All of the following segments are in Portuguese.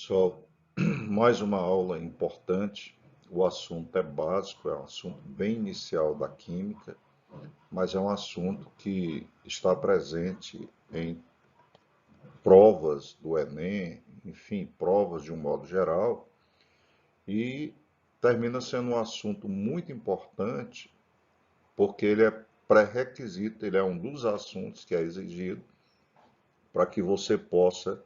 Pessoal, mais uma aula importante. O assunto é básico, é um assunto bem inicial da química, mas é um assunto que está presente em provas do Enem, enfim, provas de um modo geral, e termina sendo um assunto muito importante porque ele é pré-requisito, ele é um dos assuntos que é exigido para que você possa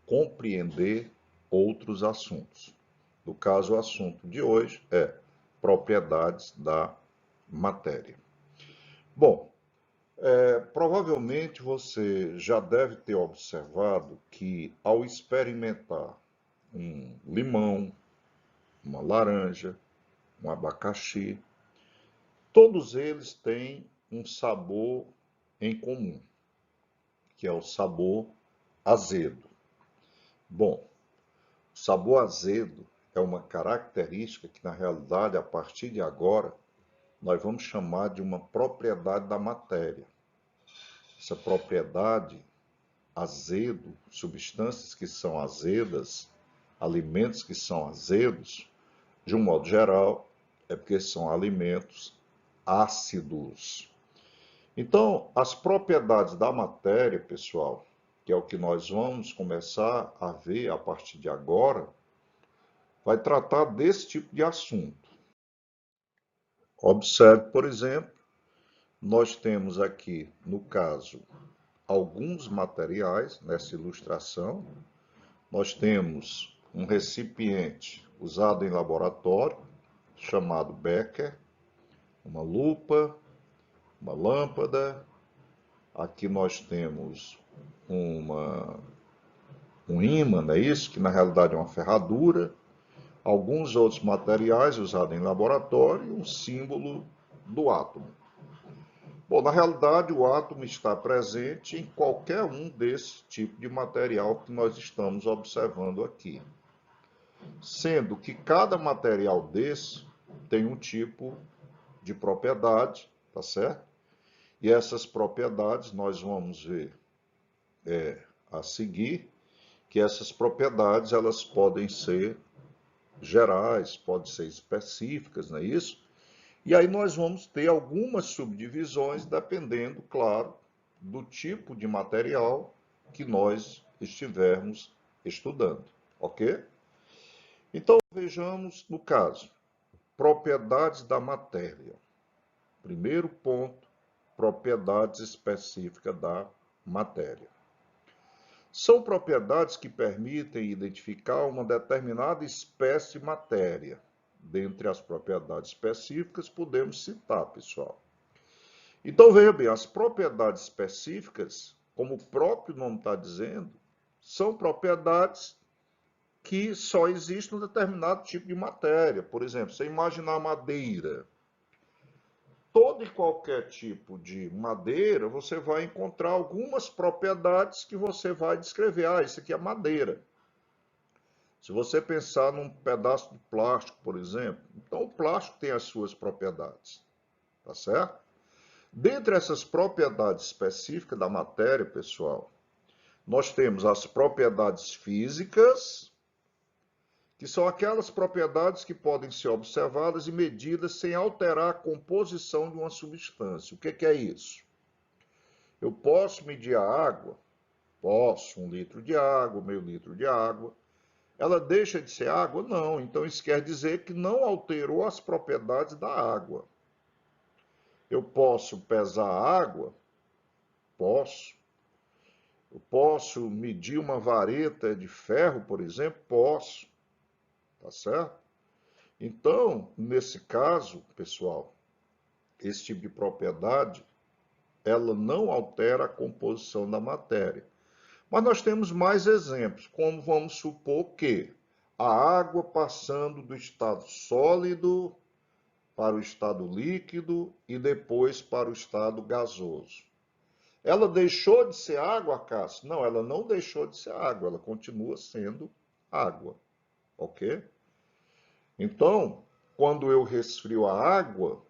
compreender outros assuntos. No caso, o assunto de hoje é propriedades da matéria. Bom, provavelmente você já deve ter observado que ao experimentar um limão, uma laranja, um abacaxi, todos eles têm um sabor em comum, que é o sabor azedo. Bom, o sabor azedo é uma característica que, na realidade, a partir de agora, nós vamos chamar de uma propriedade da matéria. Essa propriedade, azedo, substâncias que são azedas, alimentos que são azedos, de um modo geral, é porque são alimentos ácidos. Então, as propriedades da matéria, pessoal, que é o que nós vamos começar a ver a partir de agora, vai tratar desse tipo de assunto. Observe, por exemplo, nós temos aqui, no caso, alguns materiais nessa ilustração. Nós temos um recipiente usado em laboratório, chamado Becker, uma lupa, uma lâmpada. Aqui nós temos um ímã, não é isso? Que na realidade é uma ferradura. Alguns outros materiais usados em laboratório e um símbolo do átomo. Bom, na realidade, o átomo está presente em qualquer um desse tipo de material que nós estamos observando aqui. Sendo que cada material desse tem um tipo de propriedade, tá certo? E essas propriedades nós vamos ver a seguir, que essas propriedades elas podem ser gerais, podem ser específicas, não é isso? E aí nós vamos ter algumas subdivisões, dependendo, claro, do tipo de material que nós estivermos estudando, ok? Então, vejamos no caso, propriedades da matéria. Primeiro ponto, propriedades específicas da matéria. São propriedades que permitem identificar uma determinada espécie de matéria. Dentre as propriedades específicas, podemos citar, pessoal. Então, veja bem, as propriedades específicas, como o próprio nome está dizendo, são propriedades que só existem em um determinado tipo de matéria. Por exemplo, você imaginar madeira. Todo e qualquer tipo de madeira, você vai encontrar algumas propriedades que você vai descrever. Ah, isso aqui é madeira. Se você pensar num pedaço de plástico, por exemplo, então o plástico tem as suas propriedades, tá certo? Dentre essas propriedades específicas da matéria, pessoal, nós temos as propriedades físicas, que são aquelas propriedades que podem ser observadas e medidas sem alterar a composição de uma substância. O que é isso? Eu posso medir a água? Posso, 1 litro de água, meio litro de água. Ela deixa de ser água? Não. Então isso quer dizer que não alterou as propriedades da água. Eu posso pesar a água? Posso. Eu posso medir uma vareta de ferro, por exemplo? Posso. Tá certo? Então, nesse caso, pessoal, esse tipo de propriedade, ela não altera a composição da matéria. Mas nós temos mais exemplos, como vamos supor que a água passando do estado sólido para o estado líquido e depois para o estado gasoso. Ela deixou de ser água, Cássio? Não, ela não deixou de ser água, ela continua sendo água, ok? Então, quando eu resfrio a água,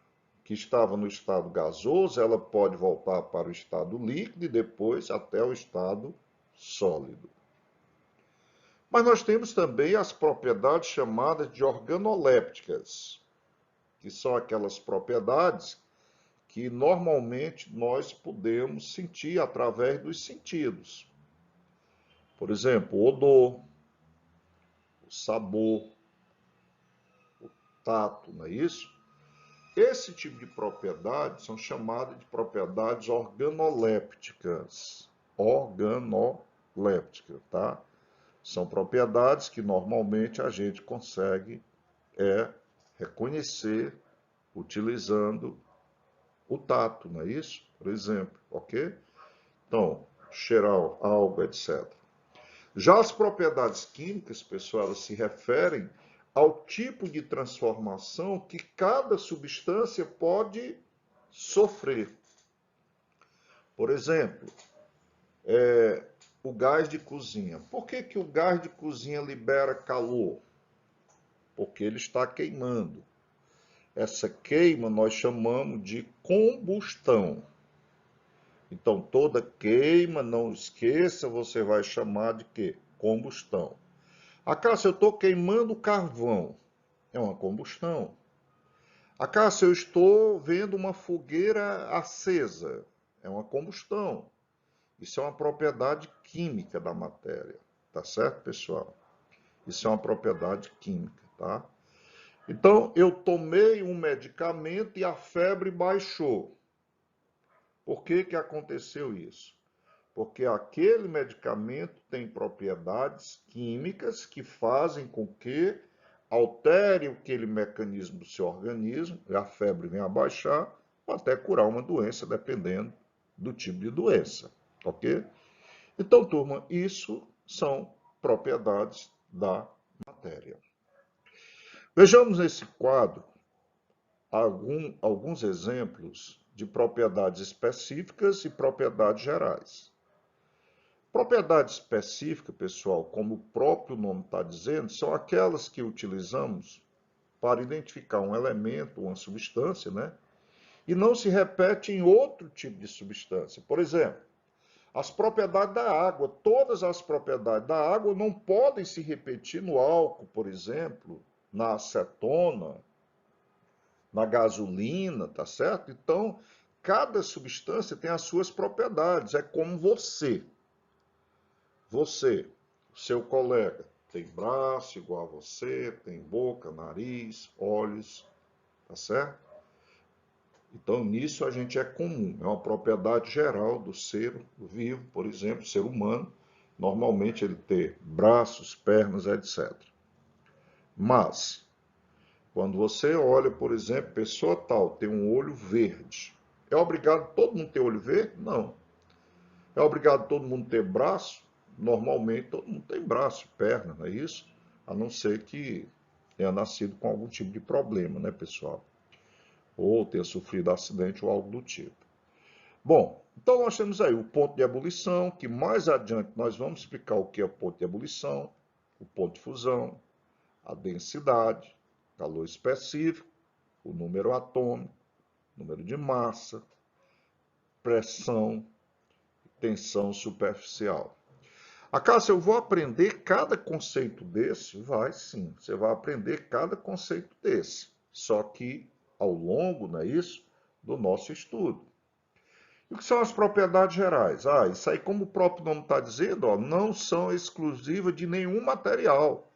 que estava no estado gasoso, ela pode voltar para o estado líquido e depois até o estado sólido. Mas nós temos também as propriedades chamadas de organolépticas, que são aquelas propriedades que normalmente nós podemos sentir através dos sentidos. Por exemplo, o odor, o sabor, o tato, não é isso? Esse tipo de propriedades são chamadas de propriedades organolépticas. Organolépticas, tá? São propriedades que normalmente a gente consegue reconhecer utilizando o tato, não é isso? Por exemplo, ok? Então, cheirar algo, etc. Já as propriedades químicas, pessoal, elas se referem ao tipo de transformação que cada substância pode sofrer. Por exemplo, o gás de cozinha. Por que o gás de cozinha libera calor? Porque ele está queimando. Essa queima nós chamamos de combustão. Então, toda queima, não esqueça, você vai chamar de quê? Combustão. Acácio, eu estou queimando carvão. É uma combustão. Acácio, eu estou vendo uma fogueira acesa. É uma combustão. Isso é uma propriedade química da matéria. Tá certo, pessoal? Isso é uma propriedade química, tá? Então, eu tomei um medicamento e a febre baixou. Por que aconteceu isso? Porque aquele medicamento tem propriedades químicas que fazem com que altere aquele mecanismo do seu organismo, e a febre vem a baixar, até curar uma doença, dependendo do tipo de doença, ok? Então, turma, isso são propriedades da matéria. Vejamos nesse quadro alguns exemplos de propriedades específicas e propriedades gerais. Propriedade específica, pessoal, como o próprio nome está dizendo, são aquelas que utilizamos para identificar um elemento, uma substância, né? E não se repete em outro tipo de substância. Por exemplo, as propriedades da água. Todas as propriedades da água não podem se repetir no álcool, por exemplo, na acetona, na gasolina, tá certo? Então, cada substância tem as suas propriedades. É como você. Você, seu colega, tem braço igual a você, tem boca, nariz, olhos, tá certo? Então, nisso a gente é comum, é uma propriedade geral do ser vivo, por exemplo, ser humano, normalmente ele ter braços, pernas, etc. Mas, quando você olha, por exemplo, pessoa tal tem um olho verde, é obrigado todo mundo ter olho verde? Não. É obrigado todo mundo ter braço? Normalmente todo mundo tem braço, perna, não é isso? A não ser que tenha nascido com algum tipo de problema, né, pessoal? Ou tenha sofrido acidente ou algo do tipo. Bom, então nós temos aí o ponto de ebulição, que mais adiante nós vamos explicar o que é o ponto de ebulição, o ponto de fusão, a densidade, calor específico, o número atômico, número de massa, pressão, tensão superficial. Acácio, eu vou aprender cada conceito desse? Vai sim, você vai aprender cada conceito desse, só que ao longo, não é isso, do nosso estudo. E o que são as propriedades gerais? Isso aí, como o próprio nome está dizendo, não são exclusivas de nenhum material.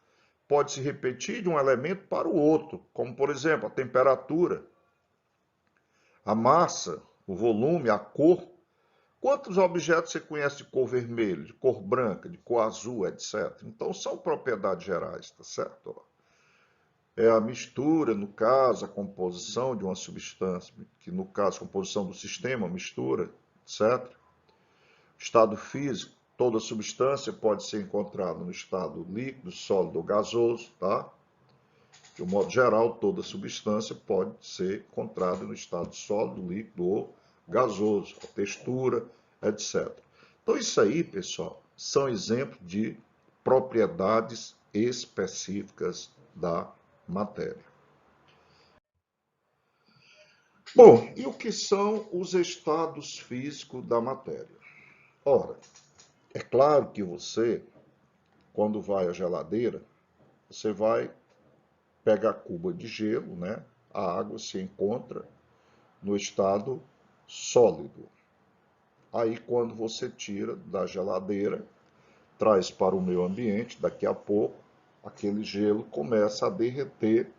Pode se repetir de um elemento para o outro, como por exemplo a temperatura, a massa, o volume, a cor. Quantos objetos você conhece de cor vermelha, de cor branca, de cor azul, etc? Então, são propriedades gerais, tá certo? É a mistura, no caso, a composição de uma substância, que no caso, a composição do sistema, mistura, etc. Estado físico, toda substância pode ser encontrada no estado líquido, sólido ou gasoso, tá? De um modo geral, toda substância pode ser encontrada no estado sólido, líquido ou gasoso, a textura, etc. Então, isso aí, pessoal, são exemplos de propriedades específicas da matéria. Bom, e o que são os estados físicos da matéria? Ora, é claro que você quando vai à geladeira, você vai pegar a cuba de gelo, né? A água se encontra no estado sólido. Aí, quando você tira da geladeira, traz para o meio ambiente, daqui a pouco, aquele gelo começa a derreter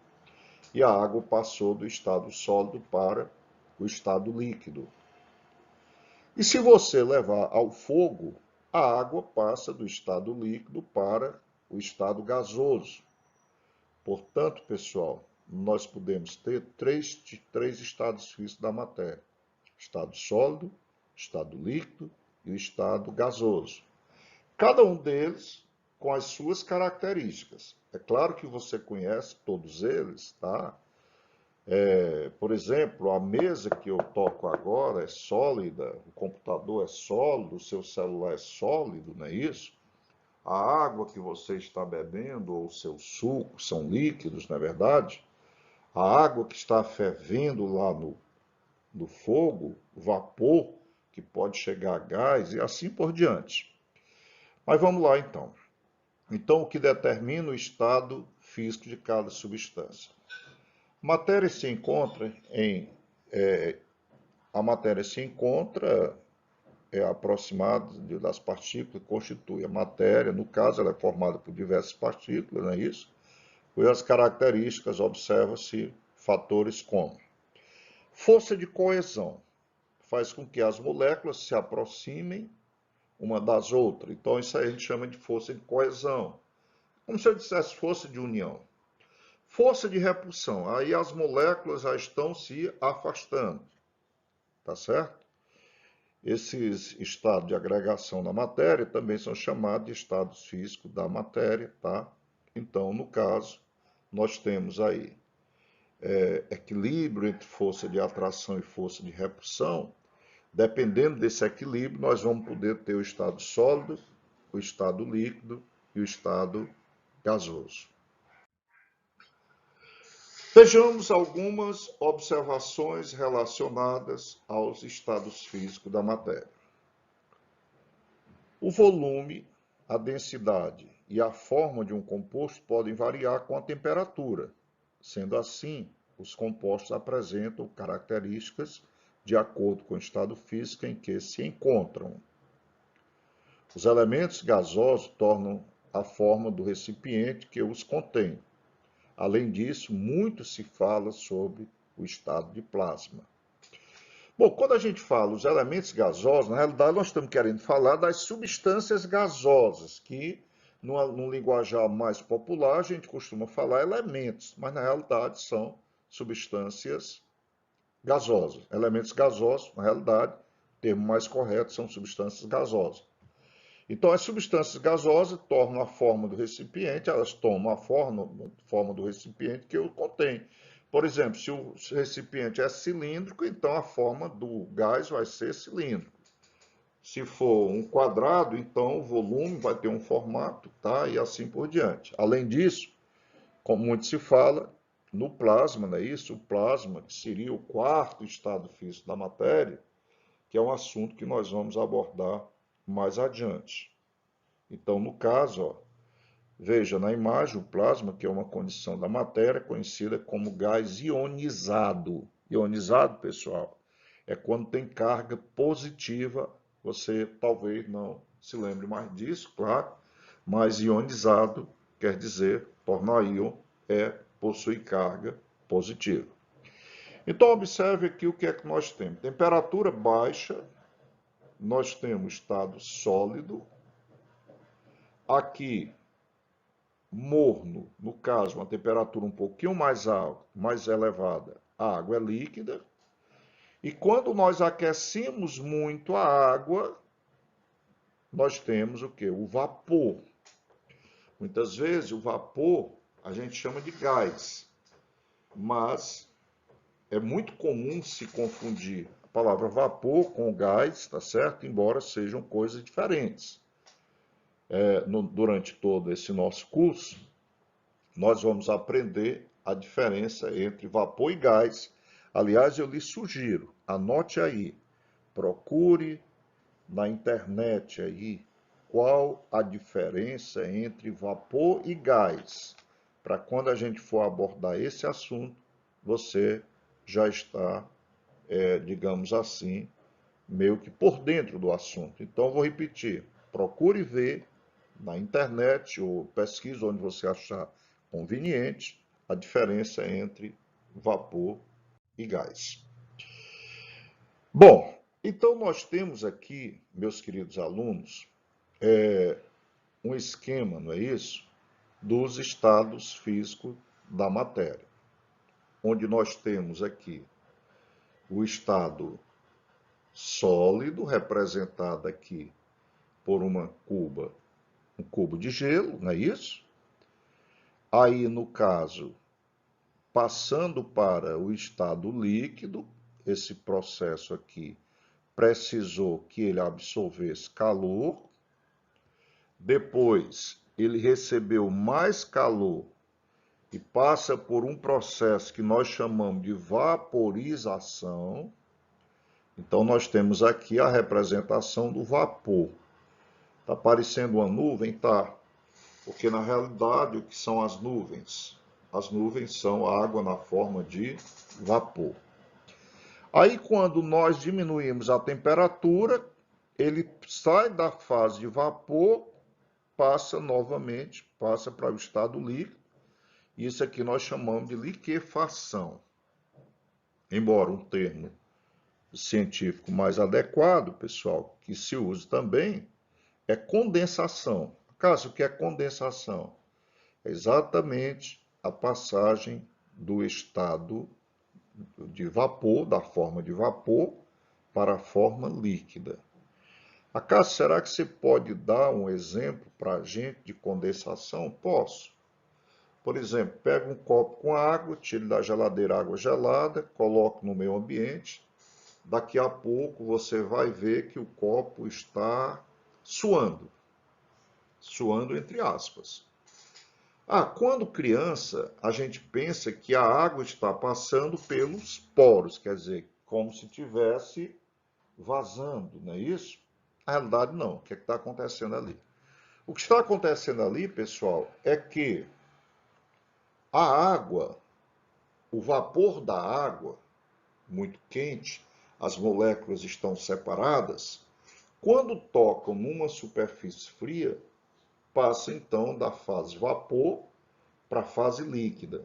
e a água passou do estado sólido para o estado líquido. E se você levar ao fogo, a água passa do estado líquido para o estado gasoso. Portanto, pessoal, nós podemos ter três estados físicos da matéria: estado sólido, estado líquido e o estado gasoso. Cada um deles com as suas características. É claro que você conhece todos eles, tá? Por exemplo, a mesa que eu toco agora é sólida, o computador é sólido, o seu celular é sólido, não é isso? A água que você está bebendo ou o seu suco são líquidos, não é verdade? A água que está fervendo lá no fogo, vapor, que pode chegar a gás e assim por diante. Mas vamos lá então. Então, o que determina o estado físico de cada substância? Matéria se encontra em. A matéria se encontra aproximada das partículas que constituem a matéria. No caso, ela é formada por diversas partículas, não é isso? Cujas características observa-se fatores como força de coesão, faz com que as moléculas se aproximem uma das outras. Então, isso aí a gente chama de força de coesão. Como se eu dissesse força de união. Força de repulsão, aí as moléculas já estão se afastando, tá certo? Esses estados de agregação da matéria também são chamados de estados físicos da matéria, tá? Então, no caso, nós temos aí equilíbrio entre força de atração e força de repulsão. Dependendo desse equilíbrio, nós vamos poder ter o estado sólido, o estado líquido e o estado gasoso. Vejamos algumas observações relacionadas aos estados físicos da matéria. O volume, a densidade e a forma de um composto podem variar com a temperatura. Sendo assim, os compostos apresentam características de acordo com o estado físico em que se encontram. Os elementos gasosos tornam a forma do recipiente que os contém. Além disso, muito se fala sobre o estado de plasma. Bom, quando a gente fala os elementos gasosos, na realidade nós estamos querendo falar das substâncias gasosas, que num linguajar mais popular a gente costuma falar elementos, mas na realidade são substâncias gasosas. Elementos gasosos, na realidade, o termo mais correto são substâncias gasosas. Então, as substâncias gasosas tornam a forma do recipiente, elas tomam a forma do recipiente que o contém. Por exemplo, se o recipiente é cilíndrico, então a forma do gás vai ser cilíndrico. Se for um quadrado, então o volume vai ter um formato, tá? E assim por diante. Além disso, como muito se fala, no plasma, não é isso? O plasma, que seria o quarto estado físico da matéria, que é um assunto que nós vamos abordar mais adiante. Então, no caso, ó, veja na imagem o plasma, que é uma condição da matéria conhecida como gás ionizado. Ionizado, pessoal, é quando tem carga positiva. Você talvez não se lembre mais disso, claro, mas ionizado quer dizer, tornar íon possui carga positiva. Então, observe aqui o que é que nós temos. Temperatura baixa, nós temos estado sólido. Aqui, morno, no caso, uma temperatura um pouquinho mais alta, mais elevada, a água é líquida. E quando nós aquecemos muito a água, nós temos o quê? O vapor. Muitas vezes o vapor a gente chama de gás, mas é muito comum se confundir a palavra vapor com gás, tá certo? Embora sejam coisas diferentes. Durante todo esse nosso curso, nós vamos aprender a diferença entre vapor e gás. Aliás, eu lhe sugiro, anote aí, procure na internet aí qual a diferença entre vapor e gás. Para quando a gente for abordar esse assunto, você já está, digamos assim, meio que por dentro do assunto. Então, vou repetir, procure ver na internet ou pesquise onde você achar conveniente a diferença entre vapor e gás. Bom, então nós temos aqui, meus queridos alunos, um esquema, não é isso? Dos estados físicos da matéria, onde nós temos aqui o estado sólido, representado aqui por um cubo de gelo, não é isso? Aí, no caso, passando para o estado líquido, esse processo aqui precisou que ele absorvesse calor, depois ele recebeu mais calor e passa por um processo que nós chamamos de vaporização. Então, nós temos aqui a representação do vapor. Está aparecendo uma nuvem? Tá. Porque, na realidade, o que são as nuvens? As nuvens são água na forma de vapor. Aí, quando nós diminuímos a temperatura, ele sai da fase de vapor, passa novamente, passa para o estado líquido. Isso aqui nós chamamos de liquefação. Embora um termo científico mais adequado, pessoal, que se usa também, é condensação. Cássio, o que é condensação? É exatamente a passagem do estado de vapor, da forma de vapor, para a forma líquida. Cássio, será que você pode dar um exemplo para a gente de condensação? Posso. Por exemplo, pega um copo com água, tire da geladeira água gelada, coloque no meio ambiente. Daqui a pouco você vai ver que o copo está suando. Suando entre aspas. Quando criança, a gente pensa que a água está passando pelos poros, quer dizer, como se estivesse vazando, não é isso? Na realidade, não. O que está acontecendo ali? O que está acontecendo ali, pessoal, é que a água, o vapor da água, muito quente, as moléculas estão separadas, quando tocam numa superfície fria, passa então da fase vapor para a fase líquida.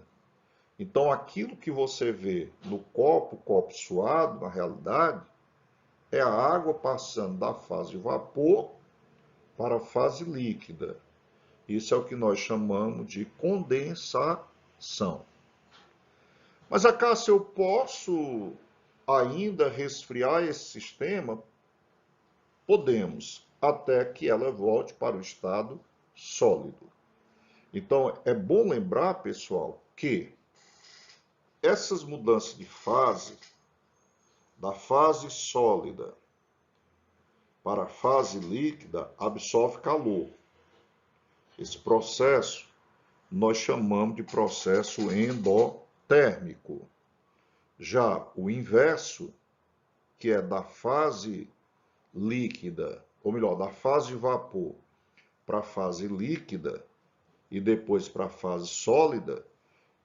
Então, aquilo que você vê no copo suado, na realidade, é a água passando da fase de vapor para a fase líquida. Isso é o que nós chamamos de condensação. Mas, Cássio, eu posso ainda resfriar esse sistema? Podemos, até que ela volte para o estado sólido. Então, é bom lembrar, pessoal, que essas mudanças de fase, da fase sólida para a fase líquida, absorve calor. Esse processo nós chamamos de processo endotérmico. Já o inverso, que é da fase líquida, ou melhor, da fase de vapor para a fase líquida e depois para a fase sólida,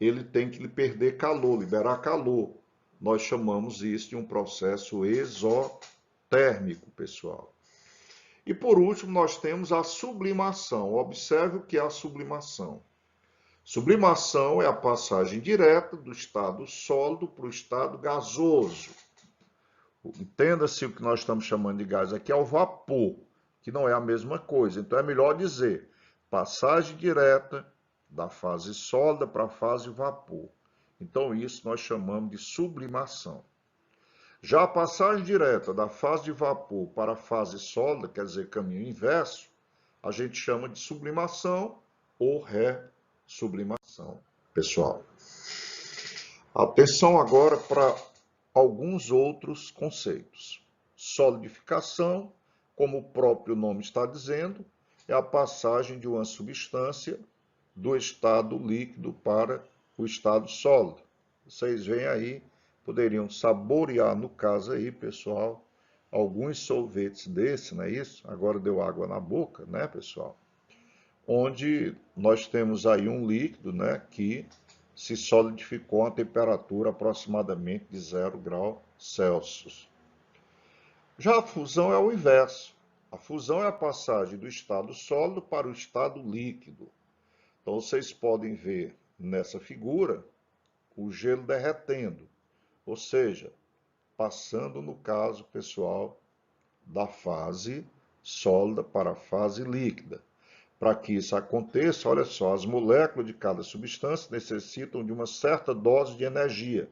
ele tem que perder calor, liberar calor. Nós chamamos isso de um processo exotérmico, pessoal. E por último, nós temos a sublimação. Observe o que é a sublimação. Sublimação é a passagem direta do estado sólido para o estado gasoso. Entenda-se o que nós estamos chamando de gás aqui é o vapor, que não é a mesma coisa. Então é melhor dizer passagem direta da fase sólida para a fase vapor. Então isso nós chamamos de sublimação. Já a passagem direta da fase de vapor para a fase sólida, quer dizer, caminho inverso, a gente chama de sublimação ou ressublimação, pessoal. Atenção agora para alguns outros conceitos. Solidificação, como o próprio nome está dizendo, é a passagem de uma substância do estado líquido para o estado sólido. Vocês veem aí, poderiam saborear, no caso aí, pessoal, alguns sorvetes desse, não é isso? Agora deu água na boca, né, pessoal? Onde nós temos aí um líquido, né, que se solidificou a temperatura aproximadamente de 0 graus Celsius. Já a fusão é o inverso. A fusão é a passagem do estado sólido para o estado líquido. Então, vocês podem ver nessa figura o gelo derretendo, ou seja, passando, no caso, pessoal, da fase sólida para a fase líquida. Para que isso aconteça, olha só, as moléculas de cada substância necessitam de uma certa dose de energia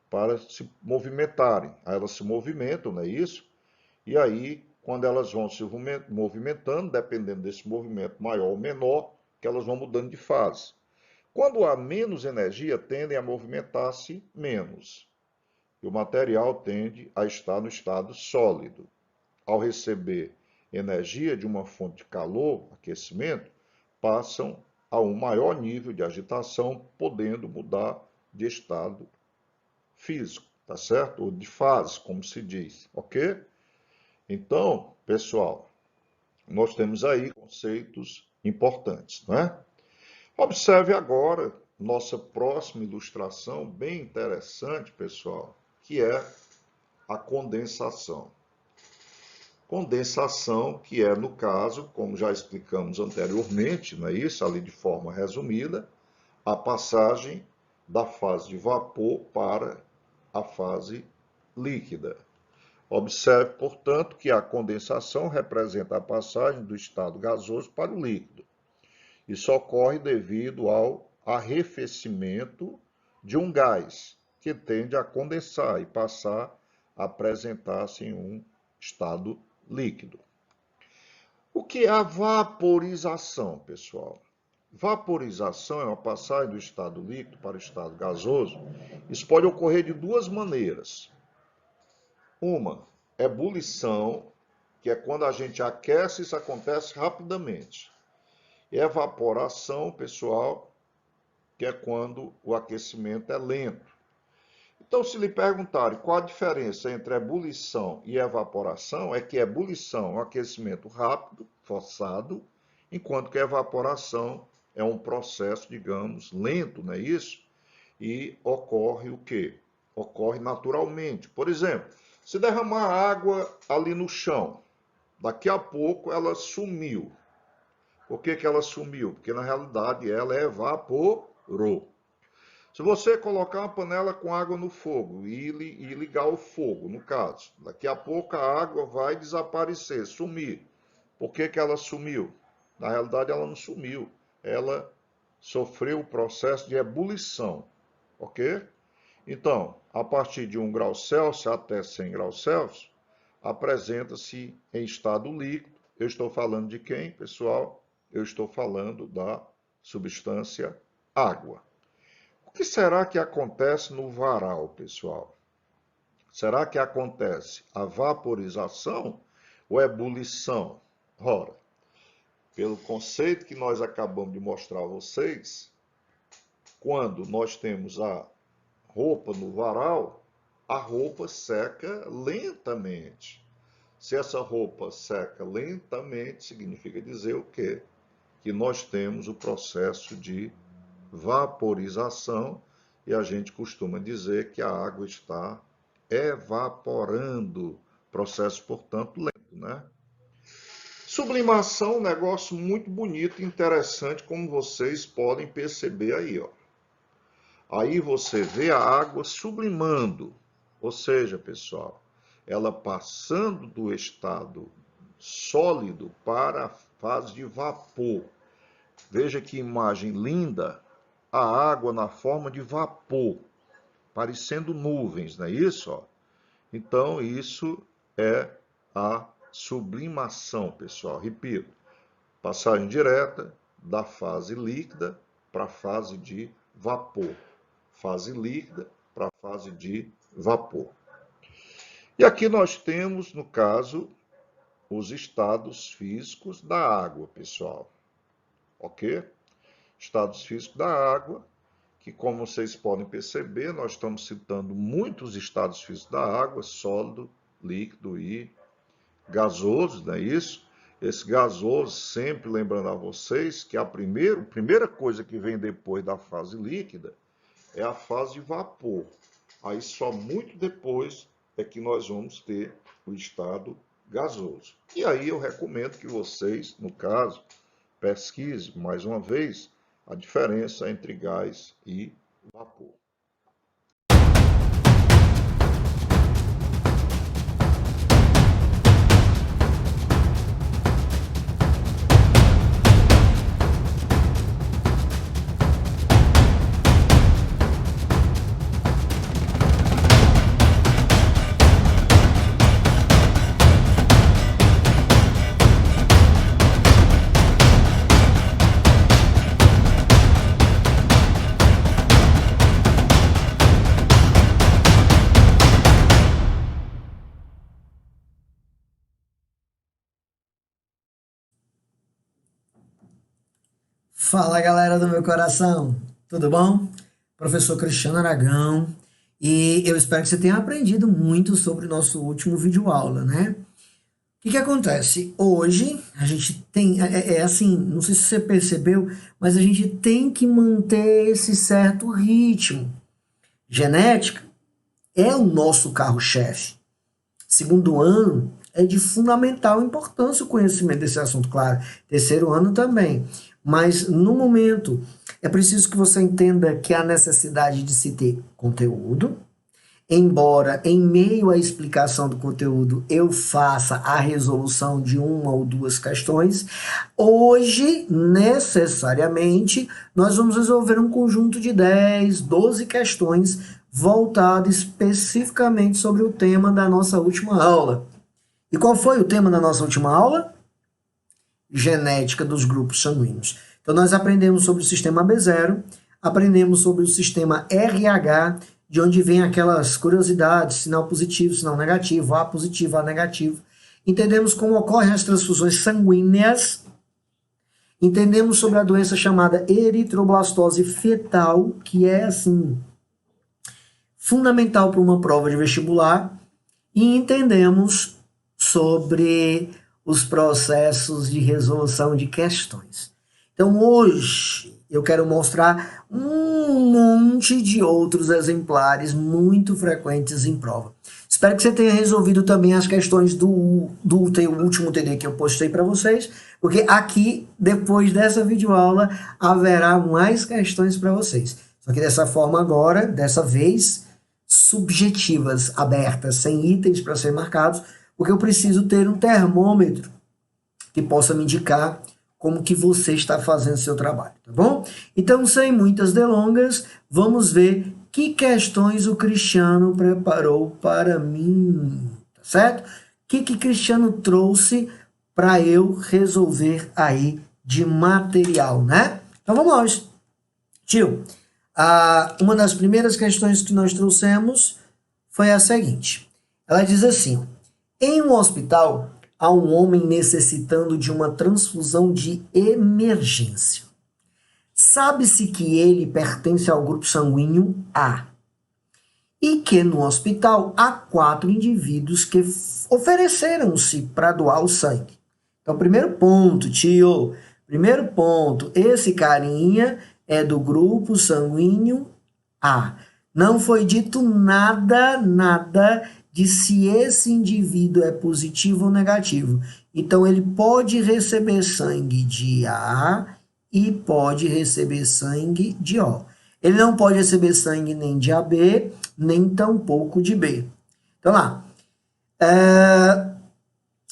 para se movimentarem. Aí elas se movimentam, não é isso? E aí, quando elas vão se movimentando, dependendo desse movimento maior ou menor, que elas vão mudando de fase. Quando há menos energia, tendem a movimentar-se menos. E o material tende a estar no estado sólido. Ao receber energia de uma fonte de calor, aquecimento, passam a um maior nível de agitação, podendo mudar de estado físico, tá certo? Ou de fase, como se diz, ok? Então, pessoal, nós temos aí conceitos importantes, não é? Observe agora nossa próxima ilustração, bem interessante, pessoal, que é a condensação. Condensação, que é, no caso, como já explicamos anteriormente, não é isso? Ali de forma resumida, a passagem da fase de vapor para a fase líquida. Observe, portanto, que a condensação representa a passagem do estado gasoso para o líquido. Isso ocorre devido ao arrefecimento de um gás, que tende a condensar e passar a apresentar-se em um estado líquido. O que é a vaporização, pessoal? Vaporização é uma passagem do estado líquido para o estado gasoso. Isso pode ocorrer de duas maneiras. Uma, ebulição, que é quando a gente aquece, isso acontece rapidamente. E evaporação, pessoal, que é quando o aquecimento é lento. Então, se lhe perguntarem qual a diferença entre ebulição e evaporação, é que ebulição é um aquecimento rápido, forçado, enquanto que a evaporação é um processo, digamos, lento, não é isso? E ocorre o quê? Ocorre naturalmente. Por exemplo, se derramar água ali no chão, daqui a pouco ela sumiu. Por que ela sumiu? Porque na realidade ela evaporou. Se você colocar uma panela com água no fogo e ligar o fogo, no caso, daqui a pouco a água vai desaparecer, sumir. Por que ela sumiu? Na realidade ela não sumiu, ela sofreu o processo de ebulição, ok? Então, a partir de 1 grau Celsius até 100 graus Celsius, apresenta-se em estado líquido. Eu estou falando de quem, pessoal? Eu estou falando da substância água. O que será que acontece no varal, pessoal? Será que acontece a vaporização ou ebulição? Ora, pelo conceito que nós acabamos de mostrar a vocês, quando nós temos a roupa no varal, a roupa seca lentamente. Se essa roupa seca lentamente, significa dizer o quê? Que nós temos o processo de vaporização e a gente costuma dizer que a água está evaporando. Processo, portanto, lento, né? Sublimação, um negócio muito bonito e interessante, como vocês podem perceber aí, ó. Aí você vê a água sublimando, ou seja, pessoal, ela passando do estado sólido para a fase de vapor. Veja que imagem linda, a água na forma de vapor, parecendo nuvens, não é isso? Ó? Então, isso é a sublimação, pessoal. Repito, passagem direta da fase líquida para a fase de vapor. Fase líquida para a fase de vapor. E aqui nós temos, no caso, os estados físicos da água, pessoal. Ok? Estados físicos da água, que, como vocês podem perceber, nós estamos citando muitos estados físicos da água: sólido, líquido e gasoso, não é isso? Esse gasoso, sempre lembrando a vocês que a primeira coisa que vem depois da fase líquida é a fase de vapor. Aí só muito depois é que nós vamos ter o estado gasoso. E aí eu recomendo que vocês, no caso, pesquisem mais uma vez a diferença entre gás e vapor. Fala galera do meu coração, tudo bom? Professor Cristiano Aragão, e eu espero que você tenha aprendido muito sobre o nosso último vídeo aula, né? O que acontece? Hoje a gente tem, assim, não sei se você percebeu, mas a gente tem que manter esse certo ritmo. Genética é o nosso carro-chefe. Segundo ano é de fundamental importância o conhecimento desse assunto, claro. Terceiro ano também. Mas, no momento, é preciso que você entenda que há necessidade de se ter conteúdo, embora em meio à explicação do conteúdo eu faça a resolução de uma ou duas questões, hoje, necessariamente, nós vamos resolver um conjunto de 10, 12 questões voltadas especificamente sobre o tema da nossa última aula. E qual foi o tema da nossa última aula? Genética dos grupos sanguíneos. Então, nós aprendemos sobre o sistema B0, aprendemos sobre o sistema RH, de onde vem aquelas curiosidades, sinal positivo, sinal negativo, A positivo, A negativo. Entendemos como ocorrem as transfusões sanguíneas. Entendemos sobre a doença chamada eritroblastose fetal, que é, assim, fundamental para uma prova de vestibular. E entendemos sobre os processos de resolução de questões. Então, hoje, eu quero mostrar um monte de outros exemplares muito frequentes em prova. Espero que você tenha resolvido também as questões do último TD que eu postei para vocês, porque aqui, depois dessa videoaula, haverá mais questões para vocês. Só que dessa forma agora, dessa vez, subjetivas, abertas, sem itens para ser marcados, porque eu preciso ter um termômetro que possa me indicar como que você está fazendo seu trabalho, tá bom? Então, sem muitas delongas, vamos ver que questões o Cristiano preparou para mim, tá certo? O que Cristiano trouxe para eu resolver aí de material, né? Então, vamos lá. Tio, uma das primeiras questões que nós trouxemos foi a seguinte. Ela diz assim: em um hospital, há um homem necessitando de uma transfusão de emergência. Sabe-se que ele pertence ao grupo sanguíneo A e que no hospital há 4 indivíduos que ofereceram-se para doar o sangue. Então, primeiro ponto, tio, primeiro ponto, esse carinha é do grupo sanguíneo A. Não foi dito nada de se esse indivíduo é positivo ou negativo. Então, ele pode receber sangue de A e pode receber sangue de O. Ele não pode receber sangue nem de AB, nem tampouco de B. Então, lá.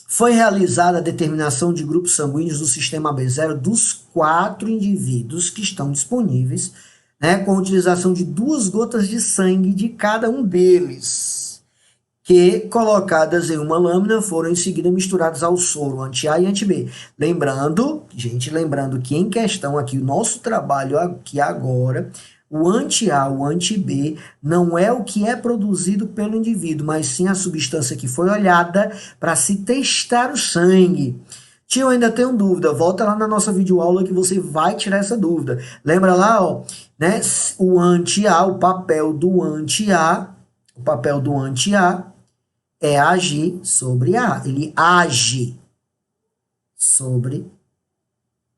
Foi realizada a determinação de grupos sanguíneos do sistema B0 dos 4 indivíduos que estão disponíveis, né, com a utilização de 2 gotas de sangue de cada um deles, que, colocadas em uma lâmina, foram em seguida misturadas ao soro anti-A e anti-B. Lembrando que em questão aqui, o nosso trabalho aqui agora, o anti-A, o anti-B, não é o que é produzido pelo indivíduo, mas sim a substância que foi olhada para se testar o sangue. Tio, eu ainda tenho dúvida, volta lá na nossa videoaula que você vai tirar essa dúvida. Lembra lá, ó, né, o anti-A, o papel do anti-A é agir sobre A. Ele age sobre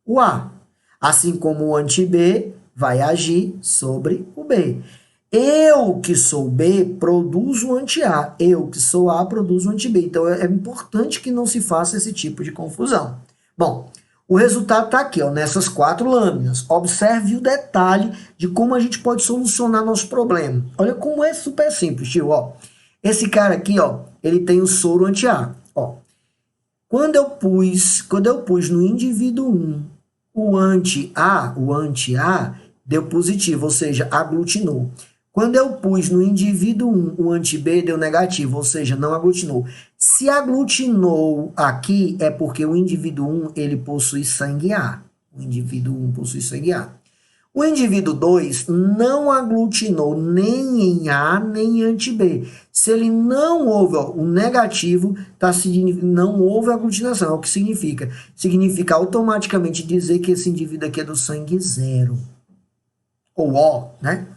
o A. Assim como o anti-B vai agir sobre o B. Eu, que sou B, produzo o anti-A. Eu, que sou A, produzo o anti-B. Então, é importante que não se faça esse tipo de confusão. Bom, o resultado está aqui, ó, nessas 4 lâminas. Observe o detalhe de como a gente pode solucionar nosso problema. Olha como é super simples, tio. Ó. Esse cara aqui, ó, ele tem o soro anti-A. Quando eu pus no indivíduo 1 o anti-A deu positivo, ou seja, aglutinou. Quando eu pus no indivíduo 1 o anti-B, deu negativo, ou seja, não aglutinou. Se aglutinou aqui, é porque o indivíduo 1 ele possui sangue A. O indivíduo 1 possui sangue A. O indivíduo 2 não aglutinou nem em A, nem em anti-B. Se ele não houve, ó, o negativo, não houve aglutinação. O que significa? Significa automaticamente dizer que esse indivíduo aqui é do sangue 0. Ou O, né?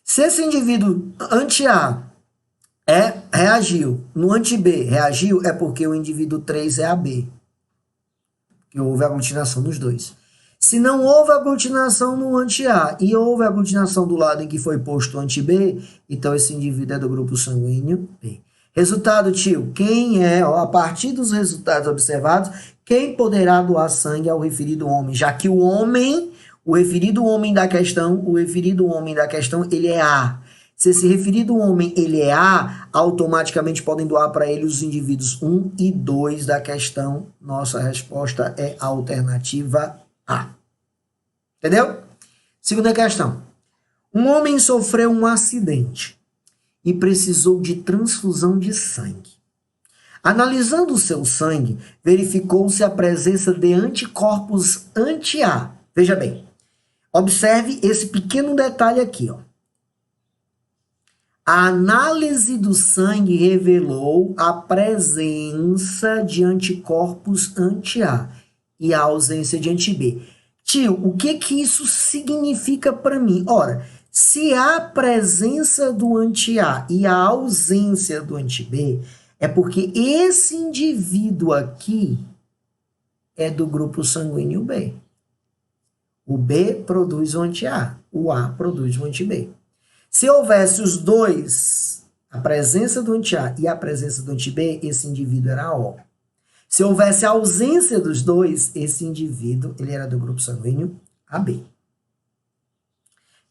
Se esse indivíduo anti-A reagiu, no anti-B reagiu, é porque o indivíduo 3 é AB. Que houve aglutinação dos dois. Se não houve aglutinação no anti-A e houve aglutinação do lado em que foi posto o anti-B, então esse indivíduo é do grupo sanguíneo B. Resultado, tio, quem é, ó, a partir dos resultados observados, quem poderá doar sangue ao referido homem? Já que o referido homem da questão, ele é A. Se esse referido homem, ele é A, automaticamente podem doar para ele os indivíduos 1 e 2 da questão. Nossa resposta é a alternativa A. Entendeu? Segunda questão. Um homem sofreu um acidente e precisou de transfusão de sangue. Analisando o seu sangue, verificou-se a presença de anticorpos anti-A. Veja bem. Observe esse pequeno detalhe aqui, ó. A análise do sangue revelou a presença de anticorpos anti-A e a ausência de anti-B. Tio, o que isso significa para mim? Ora, se há presença do anti-A e a ausência do anti-B, é porque esse indivíduo aqui é do grupo sanguíneo B. O B produz o anti-A, o A produz o anti-B. Se houvesse os dois, a presença do anti-A e a presença do anti-B, esse indivíduo era O. Se houvesse a ausência dos dois, esse indivíduo ele era do grupo sanguíneo AB.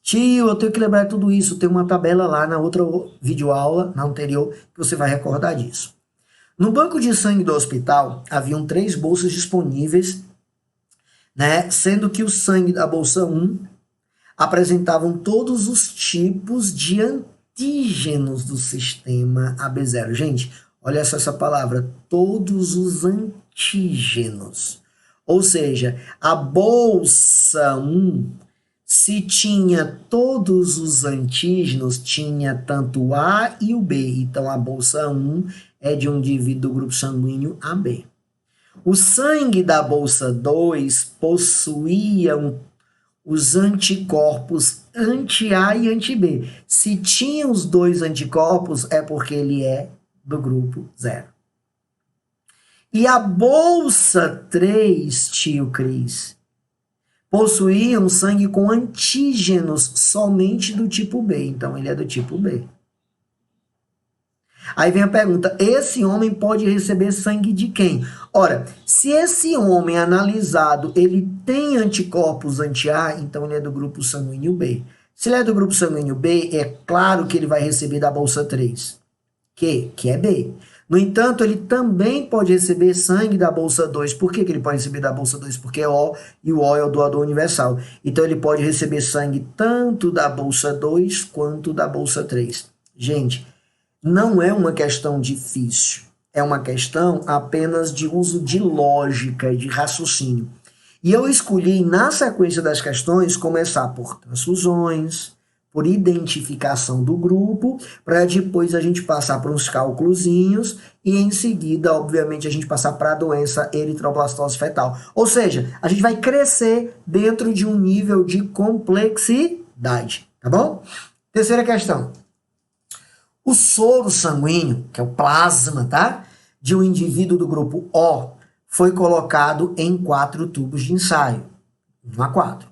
Tio, eu tenho que lembrar tudo isso. Tem uma tabela lá na outra videoaula, na anterior, que você vai recordar disso. No banco de sangue do hospital, haviam 3 bolsas disponíveis, né? Sendo que o sangue da bolsa 1 apresentavam todos os tipos de antígenos do sistema AB0. Gente, olha só essa palavra, todos os antígenos. Ou seja, a bolsa 1, se tinha todos os antígenos, tinha tanto o A e o B. Então, a bolsa 1 é de um indivíduo do grupo sanguíneo AB. O sangue da bolsa 2 possuía os anticorpos anti-A e anti-B. Se tinha os 2 anticorpos, é porque ele é do grupo 0. E a bolsa 3, tio Cris, possuía um sangue com antígenos somente do tipo B. Então, ele é do tipo B. Aí vem a pergunta, esse homem pode receber sangue de quem? Ora, se esse homem analisado, ele tem anticorpos anti-A, então ele é do grupo sanguíneo B. Se ele é do grupo sanguíneo B, é claro que ele vai receber da bolsa 3, que é B. No entanto, ele também pode receber sangue da bolsa 2. Por que ele pode receber da bolsa 2? Porque é O, e o O é o doador universal. Então, ele pode receber sangue tanto da bolsa 2 quanto da bolsa 3. Gente, não é uma questão difícil, é uma questão apenas de uso de lógica e de raciocínio. E eu escolhi, na sequência das questões, começar por transfusões, por identificação do grupo, para depois a gente passar por uns cálculozinhos e em seguida, obviamente, a gente passar para a doença eritroblastose fetal. Ou seja, a gente vai crescer dentro de um nível de complexidade, tá bom? Terceira questão. O soro sanguíneo, que é o plasma, tá? De um indivíduo do grupo O, foi colocado em 4 tubos de ensaio, 1 a 4,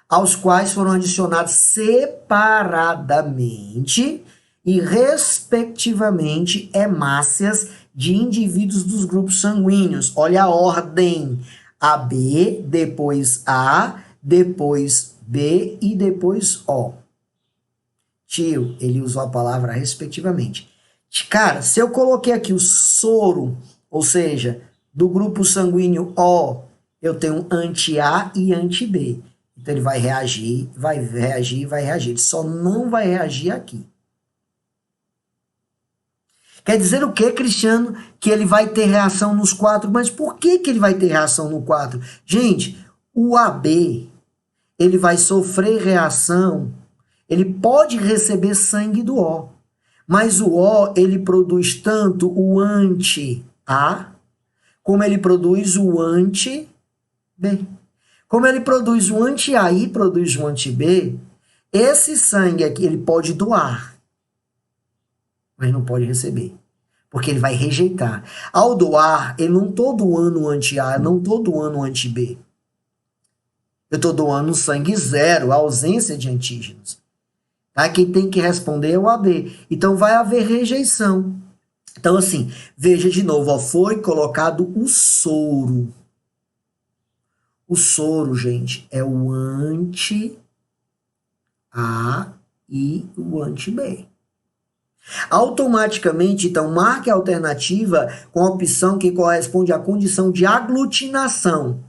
aos quais foram adicionados separadamente e respectivamente hemácias de indivíduos dos grupos sanguíneos. Olha a ordem: AB, depois A, depois B e depois O. Tio, ele usou a palavra respectivamente. Cara, se eu coloquei aqui o soro, ou seja, do grupo sanguíneo O, eu tenho anti-A e anti-B. Então ele vai reagir, vai reagir, vai reagir. Ele só não vai reagir aqui. Quer dizer o quê, Cristiano? Que ele vai ter reação nos 4. Mas por que ele vai ter reação no 4? Gente, o AB, ele vai sofrer reação. Ele pode receber sangue do O. Mas o O, ele produz tanto o anti-A, como ele produz o anti-B. Como ele produz o anti-A e produz o anti-B, esse sangue aqui ele pode doar, mas não pode receber, porque ele vai rejeitar. Ao doar, eu não estou doando o anti-A, eu não estou doando o anti-B. Eu estou doando sangue zero, a ausência de antígenos. Tá? Quem tem que responder é o AB. Então vai haver rejeição. Então assim, veja de novo, ó, foi colocado o soro. O soro, gente, é o anti-A e o anti-B. Automaticamente, então, marque a alternativa com a opção que corresponde à condição de aglutinação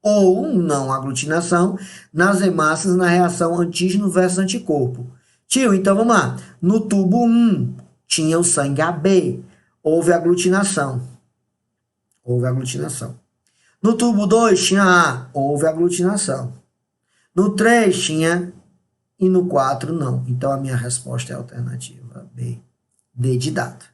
ou não aglutinação nas hemácias na reação antígeno versus anticorpo. Tio, então vamos lá. No tubo 1 tinha o sangue AB. Houve aglutinação. Houve aglutinação. No tubo 2 tinha A, houve aglutinação. No 3 tinha e no 4 não. Então a minha resposta é a alternativa B, D de dado.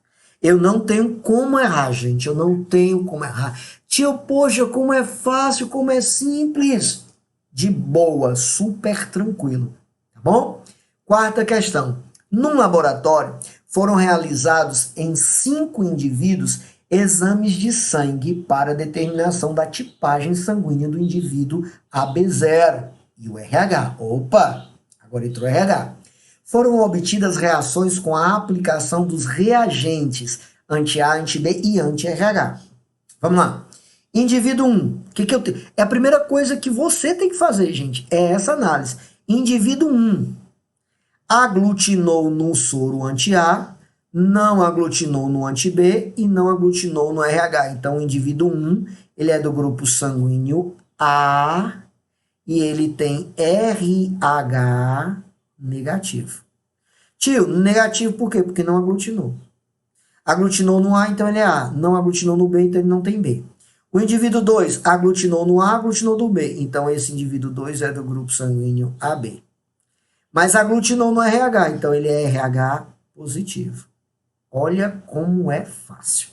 Eu não tenho como errar, gente. Eu não tenho como errar. Tio, poxa, como é fácil, como é simples. De boa, super tranquilo. Tá bom? Quarta questão. Num laboratório, foram realizados em 5 indivíduos exames de sangue para determinação da tipagem sanguínea do indivíduo AB0 e o RH. Opa, agora entrou RH. Foram obtidas reações com a aplicação dos reagentes anti-A, anti-B e anti-RH. Vamos lá. Indivíduo 1. Que eu tenho? É a primeira coisa que você tem que fazer, gente. É essa análise. Indivíduo 1. Aglutinou no soro anti-A, não aglutinou no anti-B e não aglutinou no RH. Então, o indivíduo 1, ele é do grupo sanguíneo A e ele tem RH negativo. Tio, negativo por quê? Porque não aglutinou. Aglutinou no A, então ele é A. Não aglutinou no B, então ele não tem B. O indivíduo 2 aglutinou no A, aglutinou no B. Então, esse indivíduo 2 é do grupo sanguíneo AB. Mas aglutinou no RH, então ele é RH positivo. Olha como é fácil.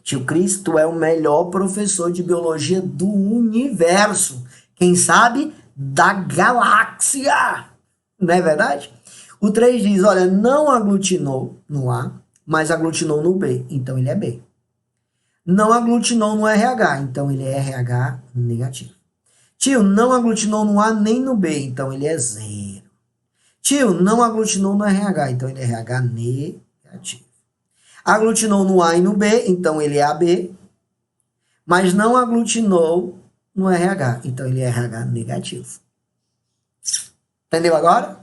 Tio Cris, tu é o melhor professor de biologia do universo. Quem sabe, da galáxia. Não é verdade? O 3 diz, olha, não aglutinou no A, mas aglutinou no B, então ele é B. Não aglutinou no RH, então ele é RH negativo. Tio, não aglutinou no A nem no B, então ele é 0. Tio, não aglutinou no RH, então ele é RH negativo. Aglutinou no A e no B, então ele é AB. Mas não aglutinou no RH, então ele é RH negativo. Entendeu agora?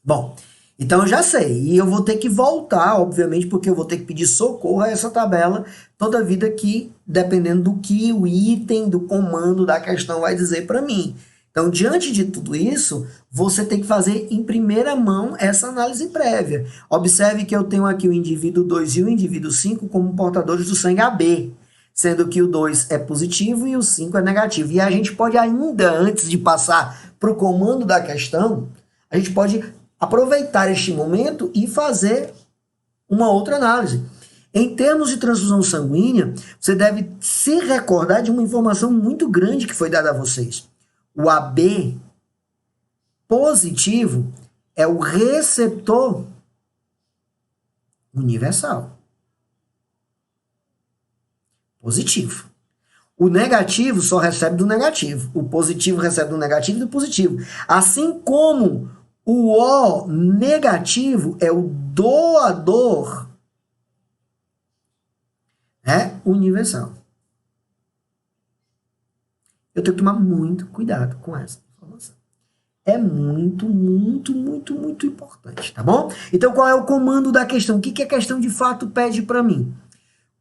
Bom, então eu já sei. E eu vou ter que voltar, obviamente, porque eu vou ter que pedir socorro a essa tabela toda vida que, dependendo do que o item do comando da questão vai dizer para mim. Então, diante de tudo isso, você tem que fazer em primeira mão essa análise prévia. Observe que eu tenho aqui o indivíduo 2 e o indivíduo 5 como portadores do sangue AB, sendo que o 2 é positivo e o 5 é negativo. E a gente pode ainda, antes de passar para o comando da questão, a gente pode aproveitar este momento e fazer uma outra análise. Em termos de transfusão sanguínea, você deve se recordar de uma informação muito grande que foi dada a vocês. O AB positivo é o receptor universal. Positivo. O negativo só recebe do negativo. O positivo recebe do negativo e do positivo. Assim como o O negativo é o doador universal. Eu tenho que tomar muito cuidado com essa informação. É muito importante, tá bom? Então, qual é o comando da questão? O que a questão de fato pede para mim?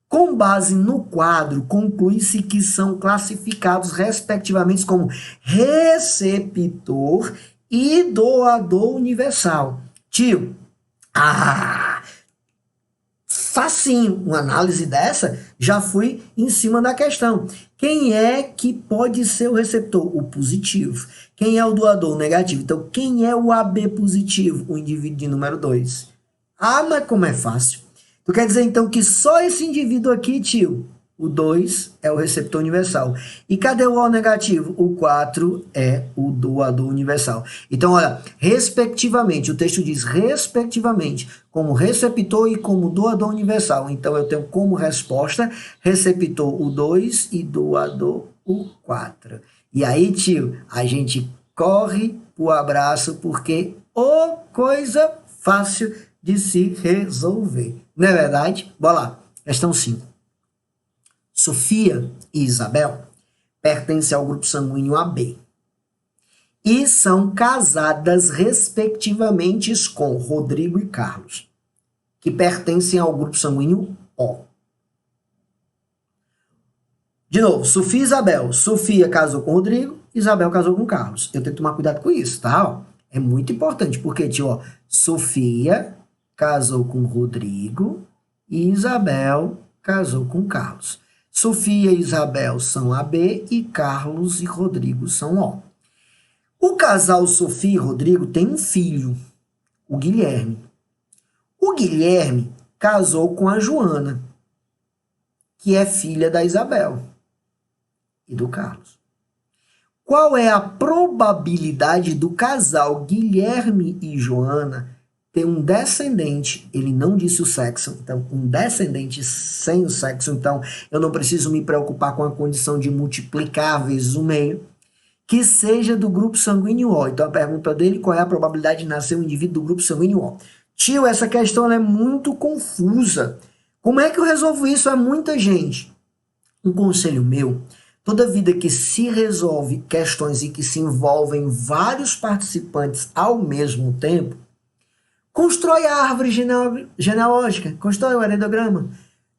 Com base no quadro, conclui-se que são classificados respectivamente como receptor e doador universal. Tio, facinho, uma análise dessa, já fui em cima da questão. Quem é que pode ser o receptor? O positivo. Quem é o doador? O negativo. Então, quem é o AB positivo? O indivíduo de número 2. Mas como é fácil. Tu quer dizer, então, que só esse indivíduo aqui, tio, o 2 é o receptor universal. E cadê o O negativo? O 4 é o doador universal. Então, olha, respectivamente, o texto diz respectivamente, como receptor e como doador universal. Então, eu tenho como resposta receptor o 2 e doador o 4. E aí, tio, a gente corre pro abraço porque coisa fácil de se resolver. Não é verdade? Bora lá. Questão 5. Sofia e Isabel pertencem ao grupo sanguíneo AB e são casadas respectivamente com Rodrigo e Carlos, que pertencem ao grupo sanguíneo O. De novo, Sofia e Isabel. Sofia casou com Rodrigo, Isabel casou com Carlos. Eu tenho que tomar cuidado com isso, tá? É muito importante, porque, tio, Sofia casou com Rodrigo e Isabel casou com Carlos. Sofia e Isabel são AB e Carlos e Rodrigo são O. O casal Sofia e Rodrigo tem um filho, o Guilherme. O Guilherme casou com a Joana, que é filha da Isabel e do Carlos. Qual é a probabilidade do casal Guilherme e Joana ter um descendente? Ele não disse o sexo, então um descendente sem o sexo, então eu não preciso me preocupar com a condição de multiplicar vezes o meio, que seja do grupo sanguíneo O. Então a pergunta dele, qual é a probabilidade de nascer um indivíduo do grupo sanguíneo O? Tio, essa questão ela é muito confusa. Como é que eu resolvo isso? É muita gente. Um conselho meu, toda vida que se resolve questões e que se envolvem vários participantes ao mesmo tempo, constrói a árvore genealógica, constrói o heredograma,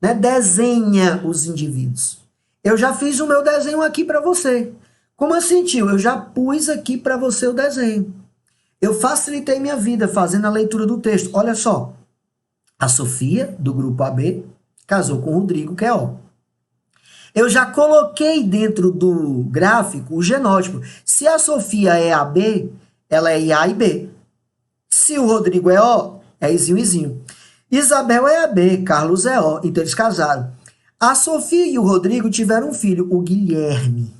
né? Desenha os indivíduos. Eu já fiz o meu desenho aqui para você. Como assim, tio? Eu já pus aqui para você o desenho. Eu facilitei minha vida fazendo a leitura do texto. Olha só, a Sofia, do grupo AB, casou com o Rodrigo, que é O. Eu já coloquei dentro do gráfico o genótipo. Se a Sofia é AB, ela é IA e B. Se o Rodrigo é O, é Izinho e Izinho. Isabel é AB, Carlos é O, então eles casaram. A Sofia e o Rodrigo tiveram um filho, o Guilherme.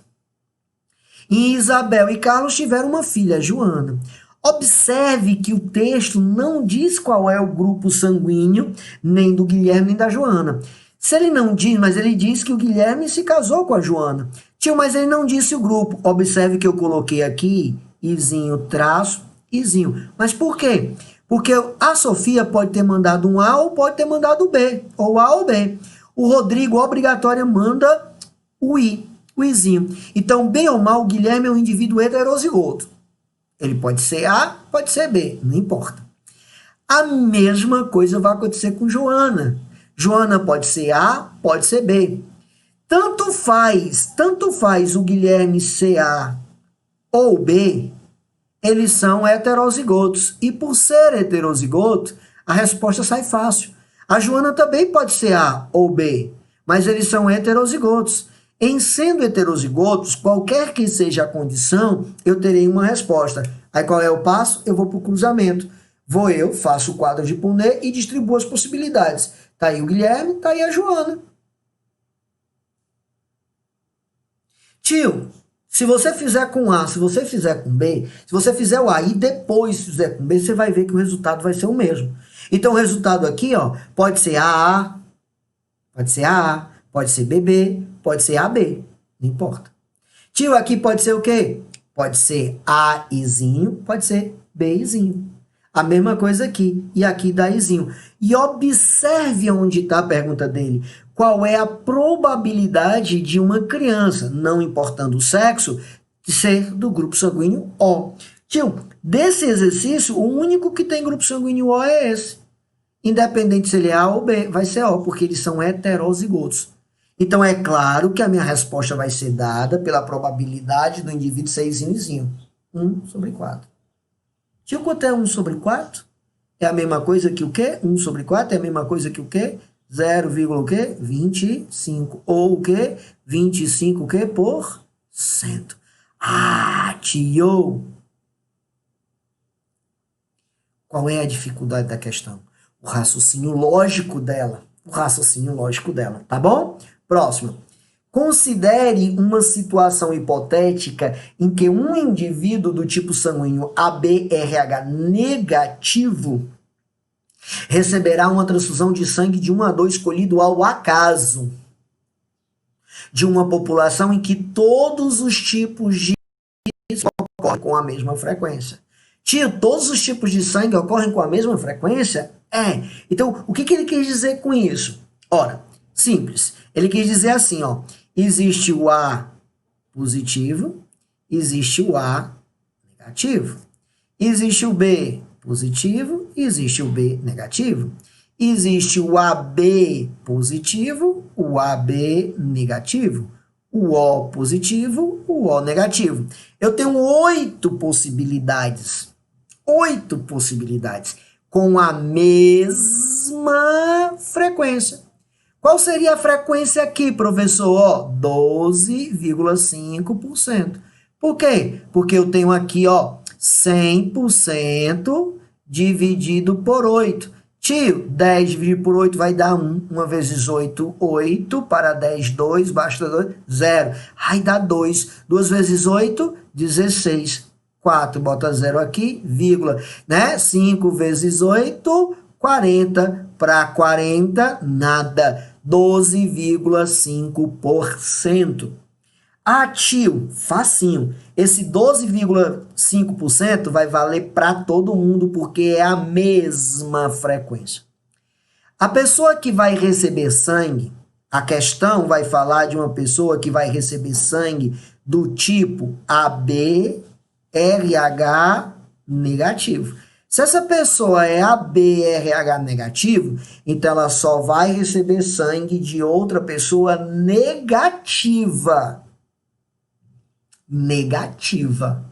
E Isabel e Carlos tiveram uma filha, Joana. Observe que o texto não diz qual é o grupo sanguíneo, nem do Guilherme nem da Joana. Se ele não diz, mas ele diz que o Guilherme se casou com a Joana. Tio, mas ele não disse o grupo. Observe que eu coloquei aqui, Izinho, traço, Izinho. Mas por quê? Porque a Sofia pode ter mandado um A ou pode ter mandado o B, ou A ou B. O Rodrigo, obrigatório, manda o I, o Izinho. Então, bem ou mal, o Guilherme é um indivíduo heterozigoto. Ele pode ser A, pode ser B, não importa. A mesma coisa vai acontecer com Joana. Joana pode ser A, pode ser B. Tanto faz o Guilherme ser A ou B, eles são heterozigotos. E por ser heterozigoto, a resposta sai fácil. A Joana também pode ser A ou B, mas eles são heterozigotos. Em sendo heterozigotos, qualquer que seja a condição, eu terei uma resposta. Aí qual é o passo? Eu vou para o cruzamento. Faço o quadro de Punnett e distribuo as possibilidades. Tá aí o Guilherme, tá aí a Joana. Tio, se você fizer com A, se você fizer com B, se você fizer o A e depois fizer com B, você vai ver que o resultado vai ser o mesmo. Então, o resultado aqui, ó, pode ser AA, pode ser AA, pode ser BB, pode ser AB, não importa. Tio, aqui pode ser o quê? Pode ser Azinho, pode ser Bzinho. A mesma coisa aqui, e aqui dá Izinho. E observe onde está a pergunta dele. Qual é a probabilidade de uma criança, não importando o sexo, de ser do grupo sanguíneo O? Tio, desse exercício, o único que tem grupo sanguíneo O é esse. Independente se ele é A ou B, vai ser O, porque eles são heterozigotos. Então, é claro que a minha resposta vai ser dada pela probabilidade do indivíduo ser Izinho. 1/4. Tio, quanto é 1/4? É a mesma coisa que o quê? 1/4 é a mesma coisa que o quê? 0,25. Ou o quê? 25 o quê? Por cento. Ah, tio! Qual é a dificuldade da questão? O raciocínio lógico dela. Tá bom? Próximo. Considere uma situação hipotética em que um indivíduo do tipo sanguíneo AB-RH negativo receberá uma transfusão de sangue de 1/2 escolhido ao acaso de uma população em que todos os tipos de ocorrem com a mesma frequência. Tio, todos os tipos de sangue ocorrem com a mesma frequência? É. Então, o que ele quis dizer com isso? Ora, simples. Ele quis dizer assim, ó. Existe o A positivo, existe o A negativo. Existe o B positivo, existe o B negativo. Existe o AB positivo, o AB negativo. O O positivo, o O negativo. Eu tenho 8 possibilidades. 8 possibilidades com a mesma frequência. Qual seria a frequência aqui, professor? Ó, 12,5%. Por quê? Porque eu tenho aqui, ó, 100% dividido por 8. Tio, 10 dividido por 8 vai dar 1. 1 vezes 8, 8. Para 10, 2. Basta 2, 0. Aí dá 2. 2 vezes 8, 16. 4, bota 0 aqui, vírgula, né? 5 vezes 8, 40. Para 40, nada. 12,5%. Ah, tio, facinho. Esse 12,5% vai valer para todo mundo, porque é a mesma frequência. A pessoa que vai receber sangue, a questão vai falar de uma pessoa que vai receber sangue do tipo AB, RH negativo. Se essa pessoa é AB-RH negativo, então ela só vai receber sangue de outra pessoa negativa. Negativa.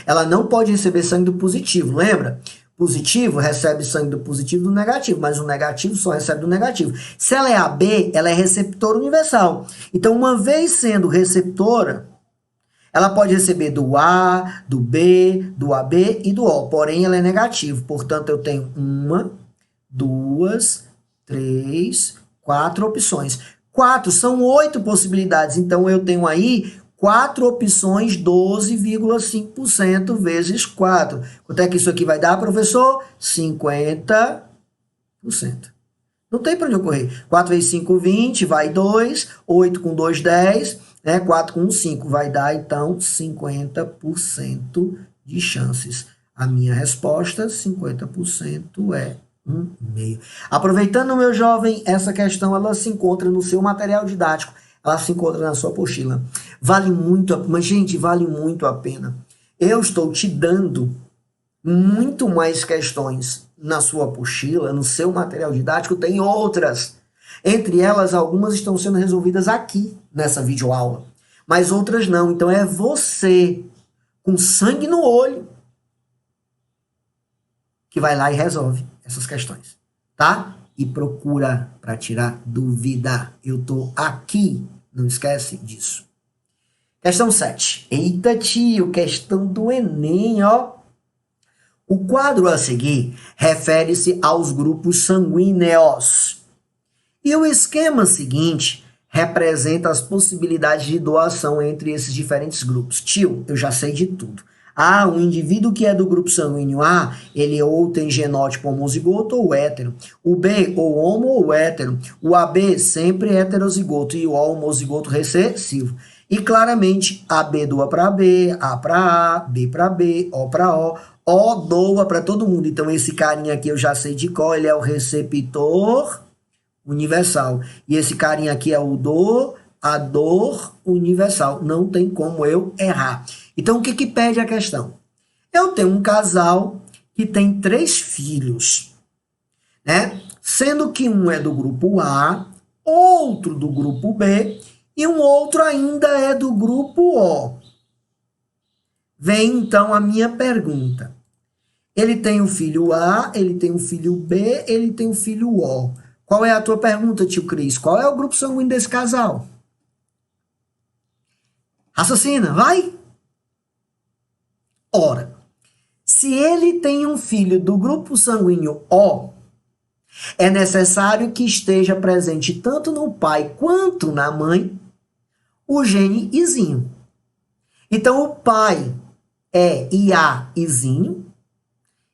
Ela não pode receber sangue do positivo, lembra? Positivo recebe sangue do positivo e do negativo, mas o negativo só recebe do negativo. Se ela é AB, ela é receptora universal. Então, uma vez sendo receptora, ela pode receber do A, do B, do AB e do O, porém ela é negativo. Portanto, eu tenho 1, 2, 3, 4 opções. 4 são 8 possibilidades, então eu tenho aí 4 opções, 12,5% vezes 4. Quanto é que isso aqui vai dar, professor? 50%. Não tem para onde eu correr. 4 vezes 5, 20, vai 2. 8 com 2, 10. 4 com 5 vai dar, então, 50% de chances. A minha resposta, 50% é 1,5. Aproveitando, meu jovem, essa questão ela se encontra no seu material didático, ela se encontra na sua apostila. Vale muito, mas, gente, vale muito a pena. Eu estou te dando muito mais questões na sua apostila, no seu material didático, tem outras. Entre elas, algumas estão sendo resolvidas aqui, nessa videoaula, mas outras não. Então, é você, com sangue no olho, que vai lá e resolve essas questões, tá? E procura para tirar dúvida. Eu tô aqui, não esquece disso. Questão 7. Eita, tio, questão do Enem, ó. O quadro a seguir refere-se aos grupos sanguíneos. E o esquema seguinte representa as possibilidades de doação entre esses diferentes grupos. Tio, eu já sei de tudo. Ah, um indivíduo que é do grupo sanguíneo A, ele ou tem genótipo homozigoto ou hétero. O B, ou homo ou hétero. O AB, sempre heterozigoto. E o O, homozigoto recessivo. E claramente, AB doa para B, A para A, B para B, O para O doa para todo mundo. Então, esse carinha aqui eu já sei de qual, ele é o receptor universal. E esse carinha aqui é o doador universal. Não tem como eu errar. Então, o que que pede a questão? Eu tenho um casal que tem 3 filhos, né? Sendo que um é do grupo A, outro do grupo B e um outro ainda é do grupo O. Vem então a minha pergunta. Ele tem o filho A, ele tem o filho B, ele tem o filho O. Qual é a tua pergunta, tio Cris? Qual é o grupo sanguíneo desse casal? Raciocina, vai! Ora, se ele tem um filho do grupo sanguíneo O, é necessário que esteja presente tanto no pai quanto na mãe o gene Izinho. Então, o pai é IA Izinho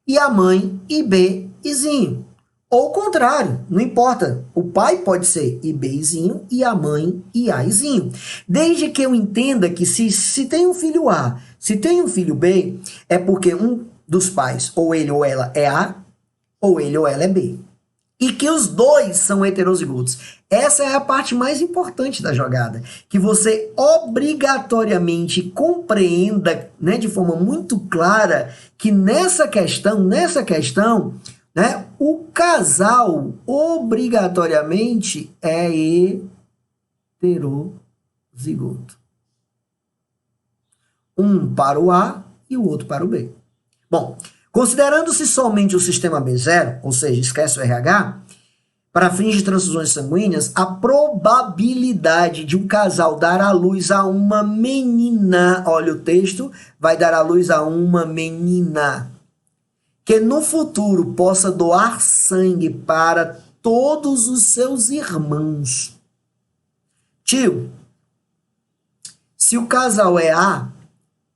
e a mãe IB Izinho. Ou o contrário, não importa. O pai pode ser IBzinho e a mãe IAzinho. Desde que eu entenda que se tem um filho A, se tem um filho B, é porque um dos pais, ou ele ou ela é A, ou ele ou ela é B. E que os dois são heterozigotos. Essa é a parte mais importante da jogada. Que você obrigatoriamente compreenda, né, de forma muito clara que nessa questão, né, o casal obrigatoriamente é heterozigoto. Um para o A e o outro para o B. Bom, considerando-se somente o sistema B0, ou seja, esquece o RH, para fins de transfusões sanguíneas, a probabilidade de um casal dar à luz a uma menina, olha o texto, vai dar à luz a uma menina, que no futuro possa doar sangue para todos os seus irmãos. Tio, se o casal é A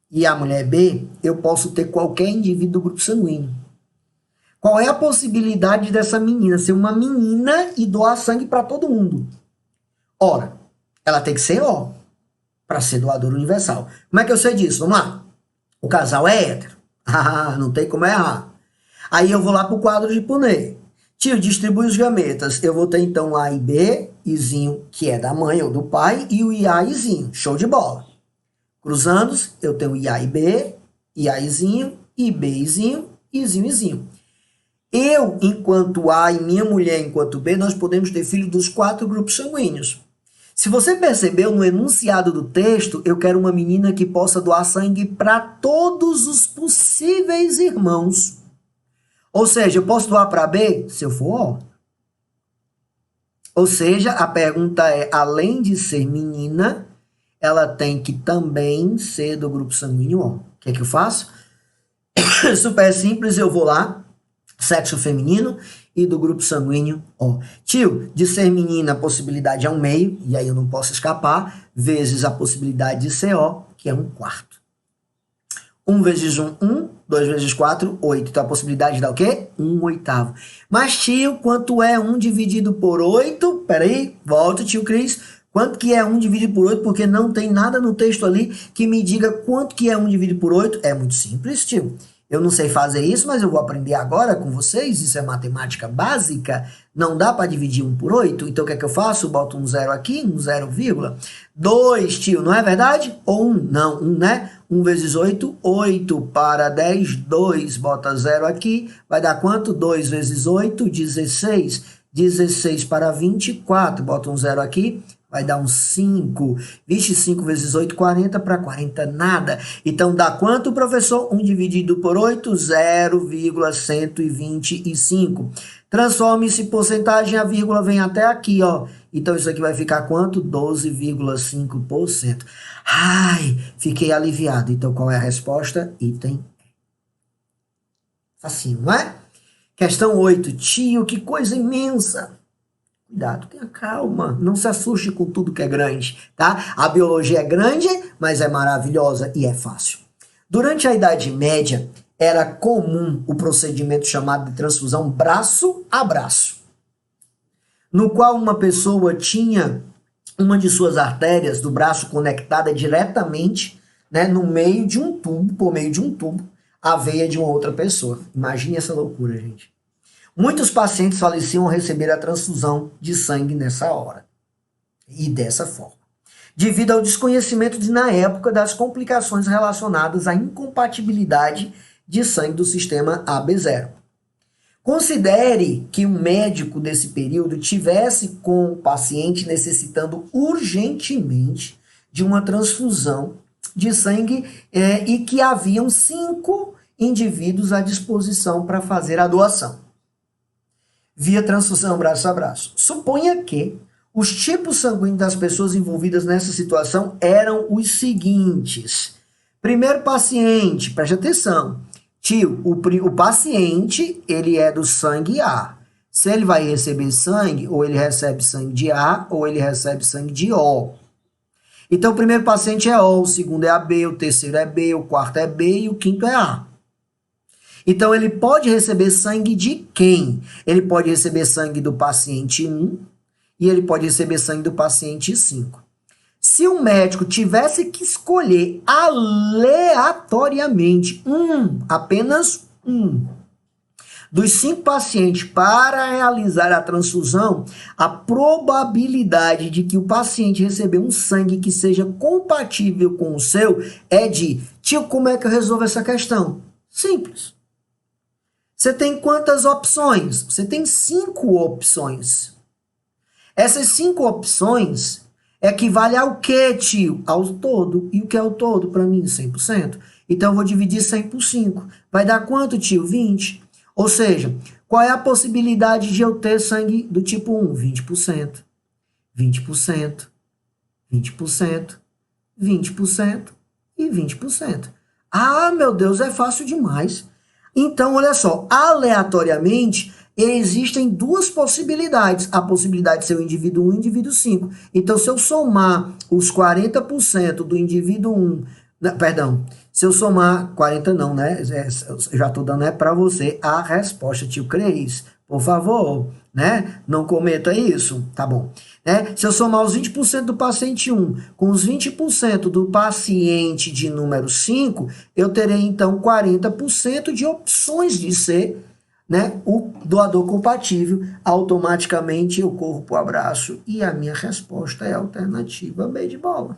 e a mulher é B, eu posso ter qualquer indivíduo do grupo sanguíneo. Qual é a possibilidade dessa menina ser uma menina e doar sangue para todo mundo? Ora, ela tem que ser O para ser doador universal. Como é que eu sei disso? Vamos lá. O casal é hétero. Ah, não tem como errar. Aí eu vou lá para o quadro de Punnett. Tio, distribui os gametas. Eu vou ter então A e B, Izinho, que é da mãe ou do pai, e o IA Izinho. Show de bola. Cruzando-os, eu tenho IA e B, IA Izinho, IB Izinho, Izinho Izinho. Eu, enquanto A, e minha mulher, enquanto B, nós podemos ter filhos dos 4 grupos sanguíneos. Se você percebeu no enunciado do texto, eu quero uma menina que possa doar sangue para todos os possíveis irmãos. Ou seja, eu posso doar para B se eu for O. Ou seja, a pergunta é, além de ser menina, ela tem que também ser do grupo sanguíneo O. O que é que eu faço? Super simples, eu vou lá, sexo feminino e do grupo sanguíneo O. Tio, de ser menina a possibilidade é 1/2, e aí eu não posso escapar, vezes a possibilidade de ser O, que é 1/4. 1 vezes 1, 1. 2 vezes 4, 8. Então a possibilidade dá o quê? 1/8. Mas, tio, quanto é 1 dividido por 8? Peraí, volta, tio Cris. Quanto que é 1 dividido por 8? Porque não tem nada no texto ali que me diga quanto que é 1 dividido por 8. É muito simples, tio. Eu não sei fazer isso, mas eu vou aprender agora com vocês. Isso é matemática básica. Não dá para dividir 1 por 8. Então o que é que eu faço? Boto um 0 aqui, um 0, 2, tio, não é verdade? Ou 1? Não, 1, né? 1 vezes 8, 8 para 10, 2, bota 0 aqui, vai dar quanto? 2 vezes 8, 16. 16 para 24, bota um 0 aqui, vai dar um 5. 25 vezes 8, 40, para 40, nada. Então, dá quanto, professor? 1 dividido por 8, 0,125. Transforme-se em porcentagem, a vírgula vem até aqui, ó. Então, isso aqui vai ficar quanto? 12,5%. Ai, fiquei aliviado. Então, qual é a resposta? Item E. Facinho, não é? Questão 8. Tio, que coisa imensa. Cuidado, tenha calma. Não se assuste com tudo que é grande, tá? A biologia é grande, mas é maravilhosa e é fácil. Durante a Idade Média, era comum o procedimento chamado de transfusão braço a braço, no qual uma pessoa tinha uma de suas artérias do braço conectada diretamente, né, no meio de um tubo, por meio de um tubo, à veia de uma outra pessoa. Imagine essa loucura, gente. Muitos pacientes faleciam ao receber a transfusão de sangue nessa hora e dessa forma, devido ao desconhecimento na época das complicações relacionadas à incompatibilidade de sangue do sistema AB0. Considere que um médico desse período tivesse com o paciente necessitando urgentemente de uma transfusão de sangue e que haviam 5 indivíduos à disposição para fazer a doação, via transfusão braço a braço. Suponha que os tipos sanguíneos das pessoas envolvidas nessa situação eram os seguintes. Primeiro paciente, preste atenção. Tio, o paciente, ele é do sangue A. Se ele vai receber sangue, ou ele recebe sangue de A, ou ele recebe sangue de O. Então, o primeiro paciente é O, o segundo é AB, o terceiro é B, o quarto é B e o quinto é A. Então, ele pode receber sangue de quem? Ele pode receber sangue do paciente 1, e ele pode receber sangue do paciente 5. Se o médico tivesse que escolher aleatoriamente apenas um, dos 5 pacientes para realizar a transfusão, a probabilidade de que o paciente receber um sangue que seja compatível com o seu é de, tio, como é que eu resolvo essa questão? Simples. Você tem quantas opções? Você tem 5 opções. Essas 5 opções equivale ao que, tio? Ao todo. E o que é o todo para mim? 100%. Então, eu vou dividir 100 por 5. Vai dar quanto, tio? 20. Ou seja, qual é a possibilidade de eu ter sangue do tipo 1? 20%. 20%. 20%. 20%. E 20%. Ah, meu Deus, é fácil demais. Então, olha só. Aleatoriamente, existem 2 possibilidades. A possibilidade de ser o indivíduo 1 e o indivíduo 5. Então, se eu somar os 40% do indivíduo 1... Perdão, se eu somar 40 não, né? Eu já estou dando para você a resposta, tio Cris. Por favor, né? Não cometa isso, tá bom? Né? Se eu somar os 20% do paciente 1 com os 20% do paciente de número 5, eu terei, então, 40% de opções de ser, né, o doador compatível. Automaticamente eu corro para o abraço e a minha resposta é a alternativa B de bola.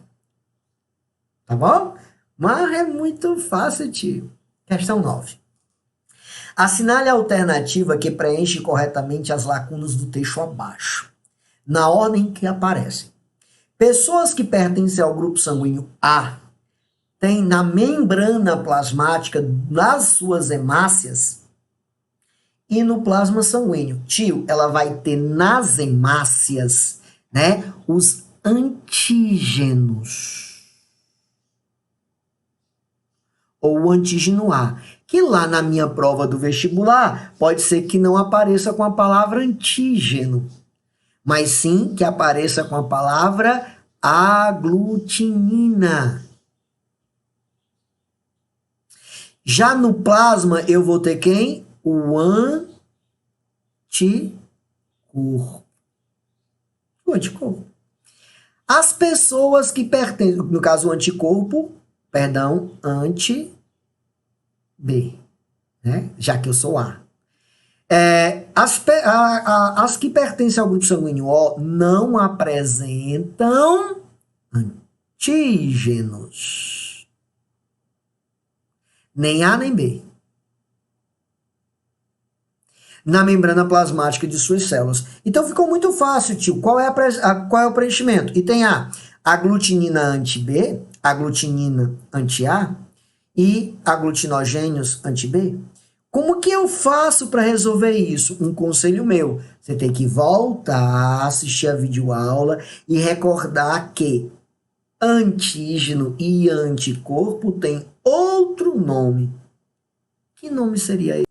Tá bom? Mas é muito fácil, tio. Questão 9. Assinale a alternativa que preenche corretamente as lacunas do texto abaixo, na ordem que aparecem. Pessoas que pertencem ao grupo sanguíneo A têm na membrana plasmática nas suas hemácias e no plasma sanguíneo. Tio, ela vai ter nas hemácias, né, os antígenos. Ou o antígeno A, que lá na minha prova do vestibular pode ser que não apareça com a palavra antígeno, mas sim que apareça com a palavra aglutinina. Já no plasma eu vou ter quem? O anticorpo. O anticorpo. As pessoas que pertencem, no caso o anticorpo, perdão, anti-B, né? Já que eu sou A. As que pertencem ao grupo sanguíneo O não apresentam antígenos. Nem A nem B. Na membrana plasmática de suas células. Então ficou muito fácil, tio. Qual é o preenchimento? E tem A, aglutinina anti-B, aglutinina anti-A e aglutinogênios anti-B. Como que eu faço para resolver isso? Um conselho meu, você tem que voltar a assistir a videoaula e recordar que antígeno e anticorpo tem outro nome. Que nome seria esse?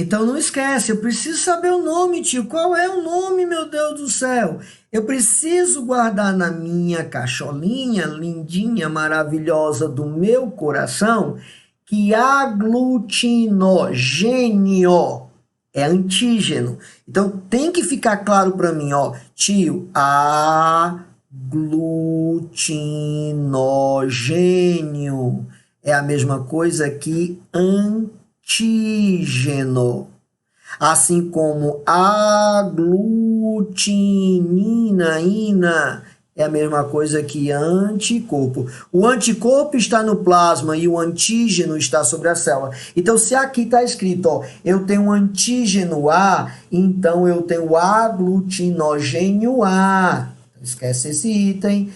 Então não esquece, eu preciso saber o nome, tio. Qual é o nome, meu Deus do céu? Eu preciso guardar na minha caixolinha lindinha, maravilhosa do meu coração, que aglutinogênio é antígeno. Então, tem que ficar claro para mim, ó, tio, aglutinogênio é a mesma coisa que antígeno. Assim como aglutinina é a mesma coisa que anticorpo. O anticorpo está no plasma e o antígeno está sobre a célula. Então, se aqui está escrito, ó, eu tenho um antígeno A, então eu tenho aglutinogênio A. Esquece esse item.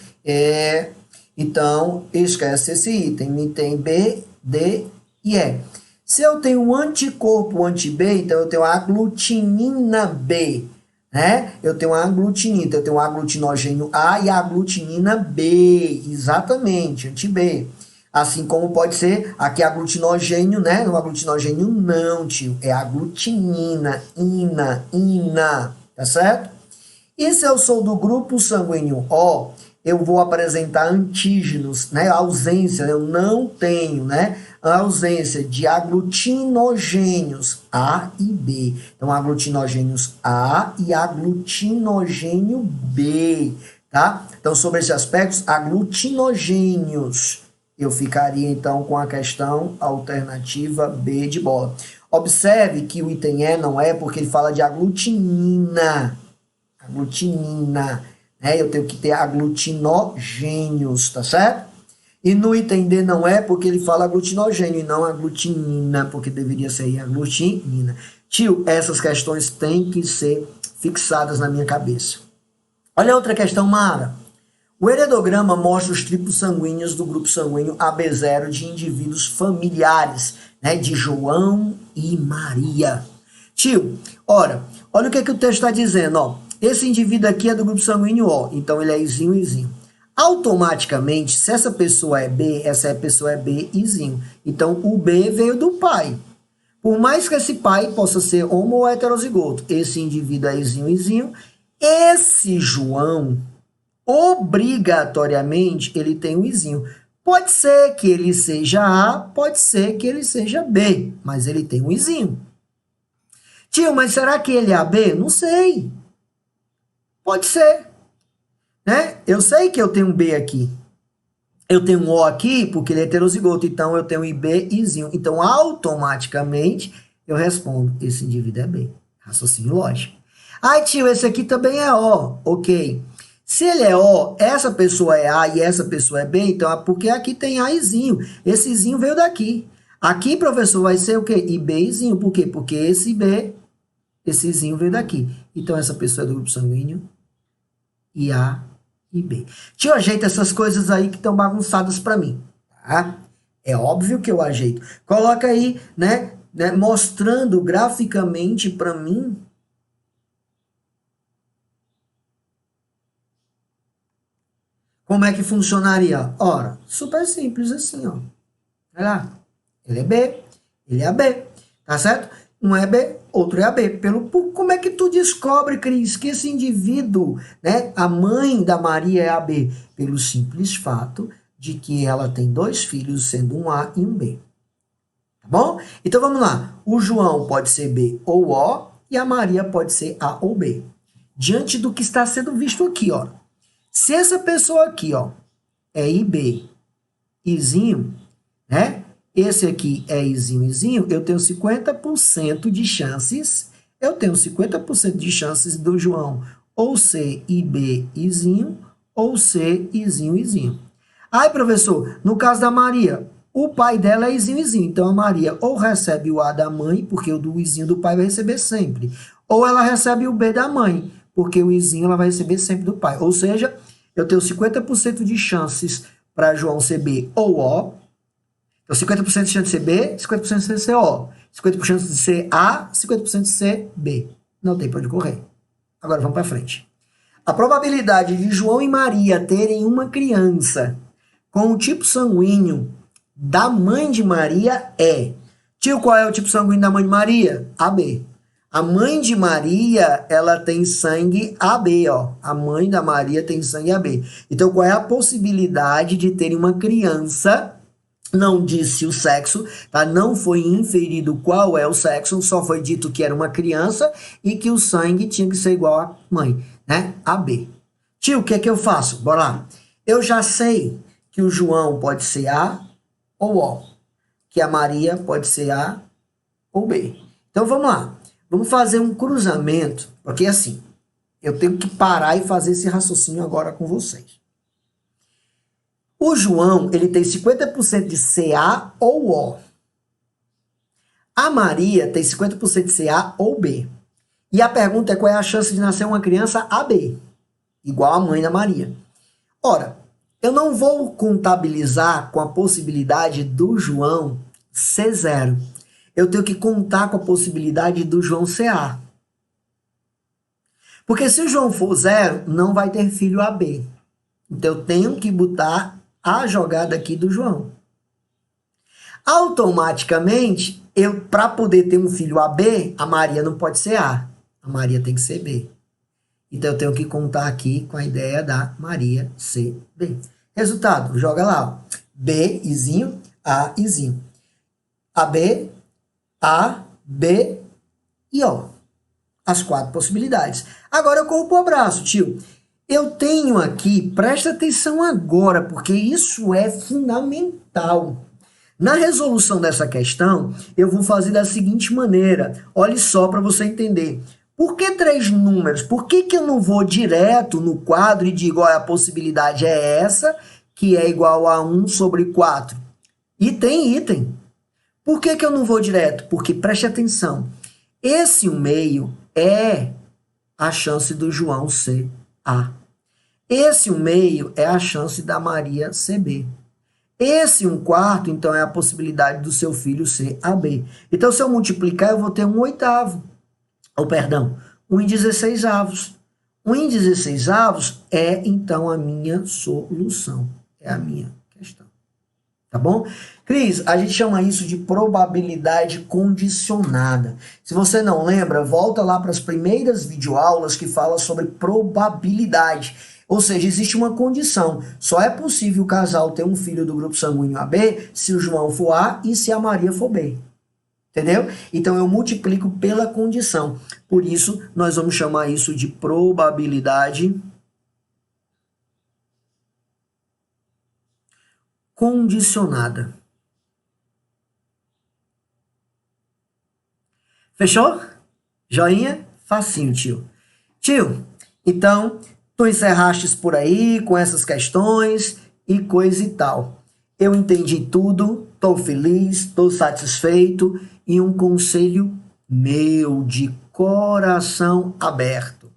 Então, esquece esse item. Tem B, D e E. Se eu tenho um anticorpo anti-B, então eu tenho a aglutinina B, né? Eu tenho a aglutinina, então eu tenho o aglutinogênio A e a aglutinina B, exatamente, anti-B. Assim como pode ser aqui aglutinogênio, né? No aglutinogênio não, tio, é aglutinina, ina, tá certo? E se eu sou do grupo sanguíneo O, eu vou apresentar antígenos, né? Ausência, eu não tenho, né? A ausência de aglutinogênios A e B. Então, aglutinogênios A e aglutinogênio B, tá? Então, sobre esses aspectos, aglutinogênios. Eu ficaria, então, com a questão alternativa B de bola. Observe que o item E não é porque ele fala de aglutinina. Aglutinina, né? Eu tenho que ter aglutinogênios, tá certo? E no item D não é porque ele fala aglutinogênio e não aglutinina, porque deveria ser aglutinina. Tio, essas questões têm que ser fixadas na minha cabeça. Olha outra questão, Mara. O heredograma mostra os triplos sanguíneos do grupo sanguíneo AB0 de indivíduos familiares, né, de João e Maria. Tio, olha o que o texto está dizendo, ó. Esse indivíduo aqui é do grupo sanguíneo O, então ele é Izinho, Izinho. Automaticamente, se essa pessoa é B, essa pessoa é B, Izinho. Então, o B veio do pai. Por mais que esse pai possa ser homo ou heterozigoto, esse indivíduo é Izinho, Izinho. Esse João, obrigatoriamente, ele tem um Izinho. Pode ser que ele seja A, pode ser que ele seja B, mas ele tem um Izinho. Tio, mas será que ele é AB? Não sei. Pode ser. Né? Eu sei que eu tenho um B aqui. Eu tenho um O aqui porque ele é heterozigoto, então eu tenho um IB, Izinho. Então, automaticamente, eu respondo, esse indivíduo é B. Raciocínio lógico. Ai, tio, esse aqui também é O. Ok. Se ele é O, essa pessoa é A e essa pessoa é B, então é porque aqui tem A, Izinho. Esse Izinho veio daqui. Aqui, professor, vai ser o quê? IB, Izinho. Por quê? Porque esse B, esse Izinho veio daqui. Então, essa pessoa é do grupo sanguíneo e A e B. Tio, ajeita essas coisas aí que estão bagunçadas para mim, tá? É óbvio que eu ajeito. Coloca aí, né, mostrando graficamente para mim como é que funcionaria. Ora, super simples assim, ó. Olha lá. Ele é B, ele é AB, tá certo? Um é B, outro é AB. Como é que tu descobre, Cris, que esse indivíduo, né, a mãe da Maria é AB? Pelo simples fato de que ela tem dois filhos, sendo um A e um B. Tá bom? Então vamos lá. O João pode ser B ou O e a Maria pode ser A ou B. Diante do que está sendo visto aqui, ó. Se essa pessoa aqui, ó, é IB, Izinho, né? Esse aqui é Izinho, Izinho, eu tenho 50% de chances, do João ou ser IB, Izinho, ou ser Izinho, Izinho. Aí, professor, no caso da Maria, o pai dela é Izinho, Izinho, então a Maria ou recebe o A da mãe, porque o do Izinho do pai vai receber sempre, ou ela recebe o B da mãe, porque o Izinho ela vai receber sempre do pai. Ou seja, eu tenho 50% de chances para João ser B ou O. Então, 50% de chance de ser B, 50% de ser O. 50% de ser A, 50% de ser B. Não tem para onde correr. Agora, vamos para frente. A probabilidade de João e Maria terem uma criança com o tipo sanguíneo da mãe de Maria é... Tio, qual é o tipo sanguíneo da mãe de Maria? AB. A mãe de Maria, ela tem sangue AB, ó. A mãe da Maria tem sangue AB. Então, qual é a possibilidade de ter uma criança Não disse o sexo, tá? Não foi inferido qual é o sexo, só foi dito que era uma criança e que o sangue tinha que ser igual à mãe, né? AB. Tio, o que é que eu faço? Bora lá. Eu já sei que o João pode ser A ou O, que a Maria pode ser A ou B. Então vamos lá. Vamos fazer um cruzamento, porque assim, eu tenho que parar e fazer esse raciocínio agora com vocês. O João, ele tem 50% de CA ou O. A Maria tem 50% de CA ou B. E a pergunta é qual é a chance de nascer uma criança AB, igual a mãe da Maria. Ora, eu não vou contabilizar com a possibilidade do João ser 0. Eu tenho que contar com a possibilidade do João ser A. Porque se o João for 0, não vai ter filho AB. Então eu tenho que botar a jogada aqui do João. Automaticamente, para poder ter um filho AB, a Maria não pode ser A. A Maria tem que ser B. Então eu tenho que contar aqui com a ideia da Maria ser B. Resultado, joga lá. Ó. B, izinho, A, izinho. AB, A, B e O. As 4 possibilidades. Agora eu corro pro abraço, tio. Eu tenho aqui, presta atenção agora, porque isso é fundamental. Na resolução dessa questão, eu vou fazer da seguinte maneira. Olhe só para você entender. Por que 3 números? Por que eu não vou direto no quadro e digo, olha, a possibilidade é essa, que é igual a 1 sobre 4? E tem item. Por que eu não vou direto? Porque, preste atenção, esse 1/2 é a chance do João ser A. Esse 1/2 é a chance da Maria ser B. Esse 1/4, então, é a possibilidade do seu filho ser AB. Então, se eu multiplicar, eu vou ter 1/8. Ou, perdão, 1/16. 1/16 é, então, a minha solução. É a minha questão. Tá bom? Cris, a gente chama isso de probabilidade condicionada. Se você não lembra, volta lá para as primeiras videoaulas que falam sobre probabilidade. Ou seja, existe uma condição. Só é possível o casal ter um filho do grupo sanguíneo AB se o João for A e se a Maria for B. Entendeu? Então eu multiplico pela condição. Por isso, nós vamos chamar isso de probabilidade condicionada. Fechou? Joinha? Facinho, tio. Tio, então, tu encerrastes por aí com essas questões e coisa e tal. Eu entendi tudo, tô feliz, tô satisfeito e um conselho meu de coração aberto.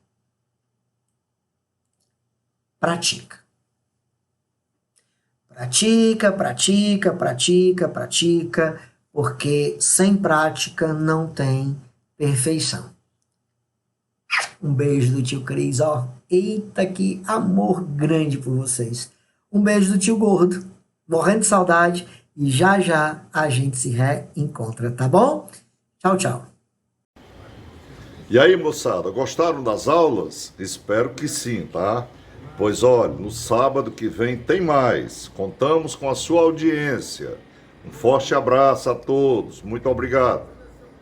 Pratica. Pratica, pratica, pratica, pratica, porque sem prática não tem perfeição. Um beijo do tio Cris, ó. Eita, que amor grande por vocês. Um beijo do tio Gordo, morrendo de saudade, e já já a gente se reencontra, tá bom? Tchau, tchau. E aí, moçada, gostaram das aulas? Espero que sim, tá? Pois olha, no sábado que vem tem mais. Contamos com a sua audiência. Um forte abraço a todos. Muito obrigado.